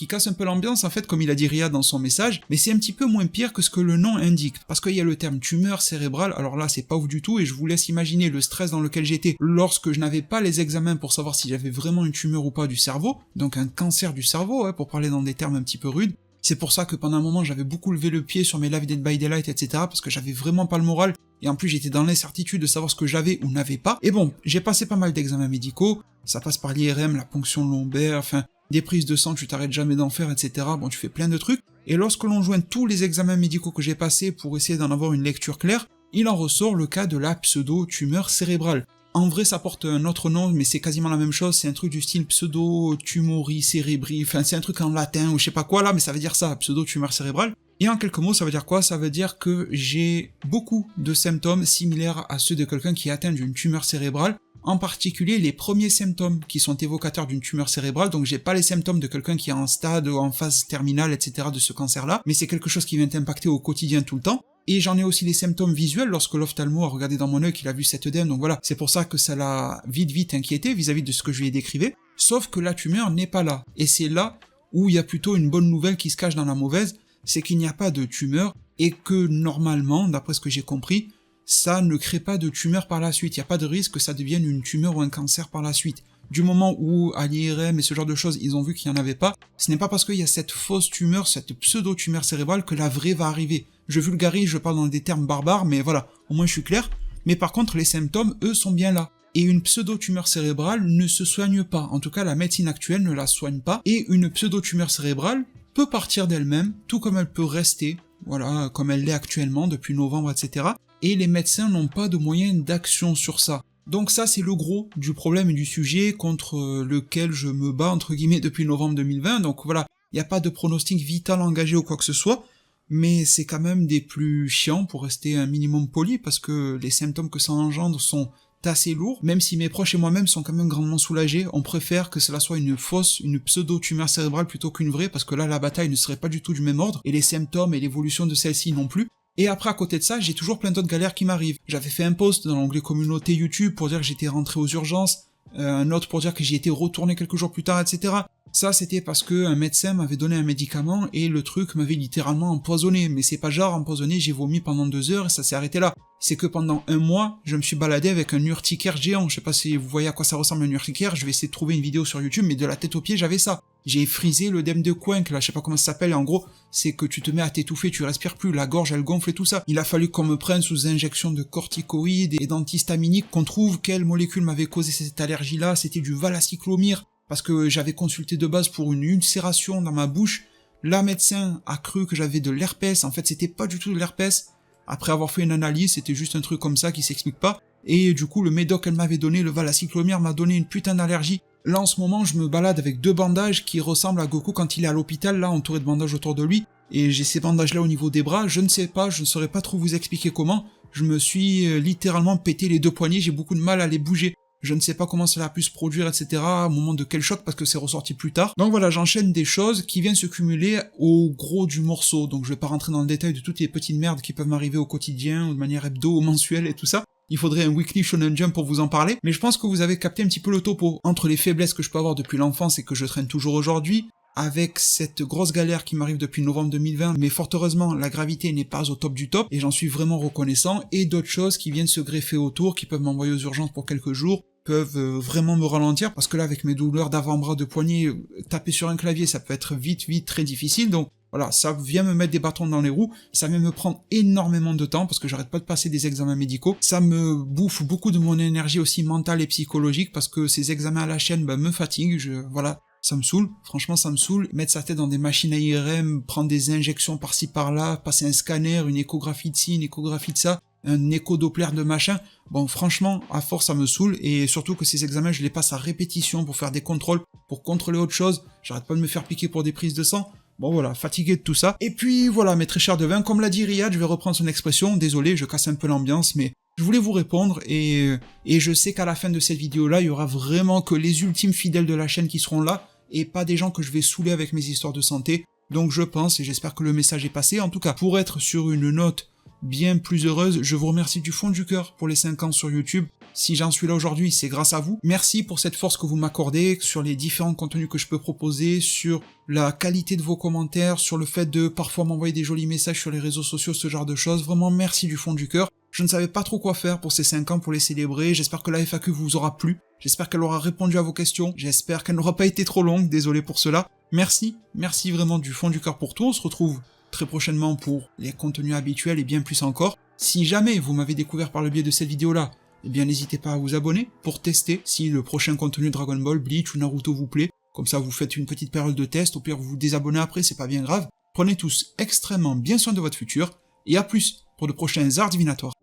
casse un peu l'ambiance en fait, comme il a dit Riyad dans son message, mais c'est un petit peu moins pire que ce que le nom indique, parce qu'il y a le terme tumeur cérébrale, alors là c'est pas ouf du tout, et je vous laisse imaginer le stress dans lequel j'étais lorsque je n'avais pas les examens pour savoir si j'avais vraiment une tumeur ou pas du cerveau, donc un cancer du cerveau, pour parler dans des termes un petit peu rudes. C'est pour ça que pendant un moment j'avais beaucoup levé le pied sur mes Live Dead by Daylight, etc. parce que j'avais vraiment pas le moral, et en plus j'étais dans l'incertitude de savoir ce que j'avais ou n'avais pas. Et bon, j'ai passé pas mal d'examens médicaux, ça passe par l'IRM, la ponction lombaire, enfin, des prises de sang, tu t'arrêtes jamais d'en faire, etc. Bon, tu fais plein de trucs, et lorsque l'on joint tous les examens médicaux que j'ai passés pour essayer d'en avoir une lecture claire, il en ressort le cas de la pseudo-tumeur cérébrale. En vrai, ça porte un autre nom, mais c'est quasiment la même chose, c'est un truc du style pseudo-tumoris cérebri, enfin c'est un truc en latin ou je sais pas quoi là, mais ça veut dire ça, pseudo-tumeur cérébrale. Et en quelques mots, ça veut dire quoi? Ça veut dire que j'ai beaucoup de symptômes similaires à ceux de quelqu'un qui est atteint d'une tumeur cérébrale, en particulier les premiers symptômes qui sont évocateurs d'une tumeur cérébrale, donc j'ai pas les symptômes de quelqu'un qui est en stade ou en phase terminale, etc. de ce cancer-là, mais c'est quelque chose qui vient t'impacter au quotidien tout le temps. Et j'en ai aussi les symptômes visuels lorsque l'ophtalmo a regardé dans mon œil qu'il a vu cet œdème, donc voilà, c'est pour ça que ça l'a vite inquiété vis-à-vis de ce que je lui ai décrivé, sauf que la tumeur n'est pas là, et c'est là où il y a plutôt une bonne nouvelle qui se cache dans la mauvaise, c'est qu'il n'y a pas de tumeur, et que normalement, d'après ce que j'ai compris, ça ne crée pas de tumeur par la suite, il n'y a pas de risque que ça devienne une tumeur ou un cancer par la suite. Du moment où, à l'IRM et ce genre de choses, ils ont vu qu'il n'y en avait pas, ce n'est pas parce qu'il y a cette fausse tumeur, cette pseudo-tumeur cérébrale que la vraie va arriver. Je vulgarise, je parle dans des termes barbares, mais voilà, au moins je suis clair. Mais par contre, les symptômes, eux, sont bien là. Et une pseudo-tumeur cérébrale ne se soigne pas. En tout cas, la médecine actuelle ne la soigne pas. Et une pseudo-tumeur cérébrale peut partir d'elle-même, tout comme elle peut rester, voilà, comme elle l'est actuellement depuis novembre, etc. Et les médecins n'ont pas de moyens d'action sur ça. Donc ça, c'est le gros du problème et du sujet contre lequel je me bats, entre guillemets, depuis novembre 2020. Donc voilà, il n'y a pas de pronostic vital engagé ou quoi que ce soit, mais c'est quand même des plus chiants pour rester un minimum poli, parce que les symptômes que ça engendre sont assez lourds, même si mes proches et moi-même sont quand même grandement soulagés. On préfère que cela soit une fausse, une pseudo-tumeur cérébrale plutôt qu'une vraie, parce que là, la bataille ne serait pas du tout du même ordre, et les symptômes et l'évolution de celle-ci non plus. Et après, à côté de ça, j'ai toujours plein d'autres galères qui m'arrivent. J'avais fait un post dans l'onglet communauté YouTube pour dire que j'étais rentré aux urgences, un autre pour dire que j'y étais retourné quelques jours plus tard, etc. Ça, c'était parce que un médecin m'avait donné un médicament et le truc m'avait littéralement empoisonné. Mais c'est pas genre empoisonné, j'ai vomi pendant 2 heures et ça s'est arrêté là. C'est que pendant 1 mois, je me suis baladé avec un urticaire géant. Je sais pas si vous voyez à quoi ça ressemble un urticaire, je vais essayer de trouver une vidéo sur YouTube, mais de la tête aux pieds, j'avais ça. J'ai frisé l'œdème de Coinck, là, je sais pas comment ça s'appelle, et en gros, c'est que tu te mets à t'étouffer, tu respires plus, la gorge elle gonfle et tout ça. Il a fallu qu'on me prenne sous injection de corticoïdes et d'antihistaminiques, qu'on trouve quelle molécule m'avait causé cette allergie-là, c'était du valacyclovir, parce que j'avais consulté de base pour une ulcération dans ma bouche. La médecin a cru que j'avais de l'herpès, en fait c'était pas du tout de l'herpès. Après avoir fait une analyse, c'était juste un truc comme ça qui s'explique pas. Et du coup, le médoc qu'elle m'avait donné, le valacyclovir, m'a donné une putain d'allergie. Là, en ce moment, je me balade avec 2 bandages qui ressemblent à Goku quand il est à l'hôpital, là, entouré de bandages autour de lui. Et j'ai ces bandages-là au niveau des bras, je ne sais pas, je ne saurais pas trop vous expliquer comment. Je me suis littéralement pété les 2 poignets, j'ai beaucoup de mal à les bouger. Je ne sais pas comment cela a pu se produire, etc. Au moment de quel choc, parce que c'est ressorti plus tard. Donc voilà, j'enchaîne des choses qui viennent se cumuler au gros du morceau. Donc je vais pas rentrer dans le détail de toutes les petites merdes qui peuvent m'arriver au quotidien, ou de manière hebdo, ou mensuelle et tout ça. Il faudrait un weekly Shonen Jump pour vous en parler. Mais je pense que vous avez capté un petit peu le topo. Entre les faiblesses que je peux avoir depuis l'enfance et que je traîne toujours aujourd'hui, avec cette grosse galère qui m'arrive depuis novembre 2020, mais fort heureusement, la gravité n'est pas au top du top, et j'en suis vraiment reconnaissant, et d'autres choses qui viennent se greffer autour, qui peuvent m'envoyer aux urgences pour quelques jours, peuvent vraiment me ralentir, parce que là, avec mes douleurs d'avant-bras, de poignet, taper sur un clavier, ça peut être vite très difficile, donc voilà, ça vient me mettre des bâtons dans les roues, ça vient me prendre énormément de temps, parce que j'arrête pas de passer des examens médicaux, ça me bouffe beaucoup de mon énergie aussi mentale et psychologique, parce que ces examens à la chaîne, me fatiguent, voilà, ça me saoule, franchement ça me saoule, mettre sa tête dans des machines à IRM, prendre des injections par-ci par-là, passer un scanner, une échographie de ci, une échographie de ça, un écho-doppler de machin. Bon, franchement, à force, ça me saoule, et surtout que ces examens, je les passe à répétition pour faire des contrôles, pour contrôler autre chose. J'arrête pas de me faire piquer pour des prises de sang. Bon voilà, fatigué de tout ça. Et puis voilà, mes très chers devins, comme l'a dit Riyad, je vais reprendre son expression. Désolé, je casse un peu l'ambiance, mais je voulais vous répondre, et je sais qu'à la fin de cette vidéo-là, il y aura vraiment que les ultimes fidèles de la chaîne qui seront là, et pas des gens que je vais saouler avec mes histoires de santé. Donc je pense, et j'espère que le message est passé. En tout cas, pour être sur une note bien plus heureuse, je vous remercie du fond du cœur pour les 5 ans sur YouTube. Si j'en suis là aujourd'hui, c'est grâce à vous. Merci pour cette force que vous m'accordez, sur les différents contenus que je peux proposer, sur la qualité de vos commentaires, sur le fait de parfois m'envoyer des jolis messages sur les réseaux sociaux, ce genre de choses. Vraiment merci du fond du cœur. Je ne savais pas trop quoi faire pour ces 5 ans pour les célébrer. J'espère que la FAQ vous aura plu. J'espère qu'elle aura répondu à vos questions. J'espère qu'elle n'aura pas été trop longue. Désolé pour cela. Merci vraiment du fond du cœur pour tout. On se retrouve très prochainement pour les contenus habituels et bien plus encore. Si jamais vous m'avez découvert par le biais de cette vidéo-là, eh bien n'hésitez pas à vous abonner pour tester si le prochain contenu Dragon Ball, Bleach ou Naruto vous plaît. Comme ça vous faites une petite période de test, au pire vous vous désabonnez après, c'est pas bien grave. Prenez tous extrêmement bien soin de votre futur, et à plus pour de prochains arts divinatoires.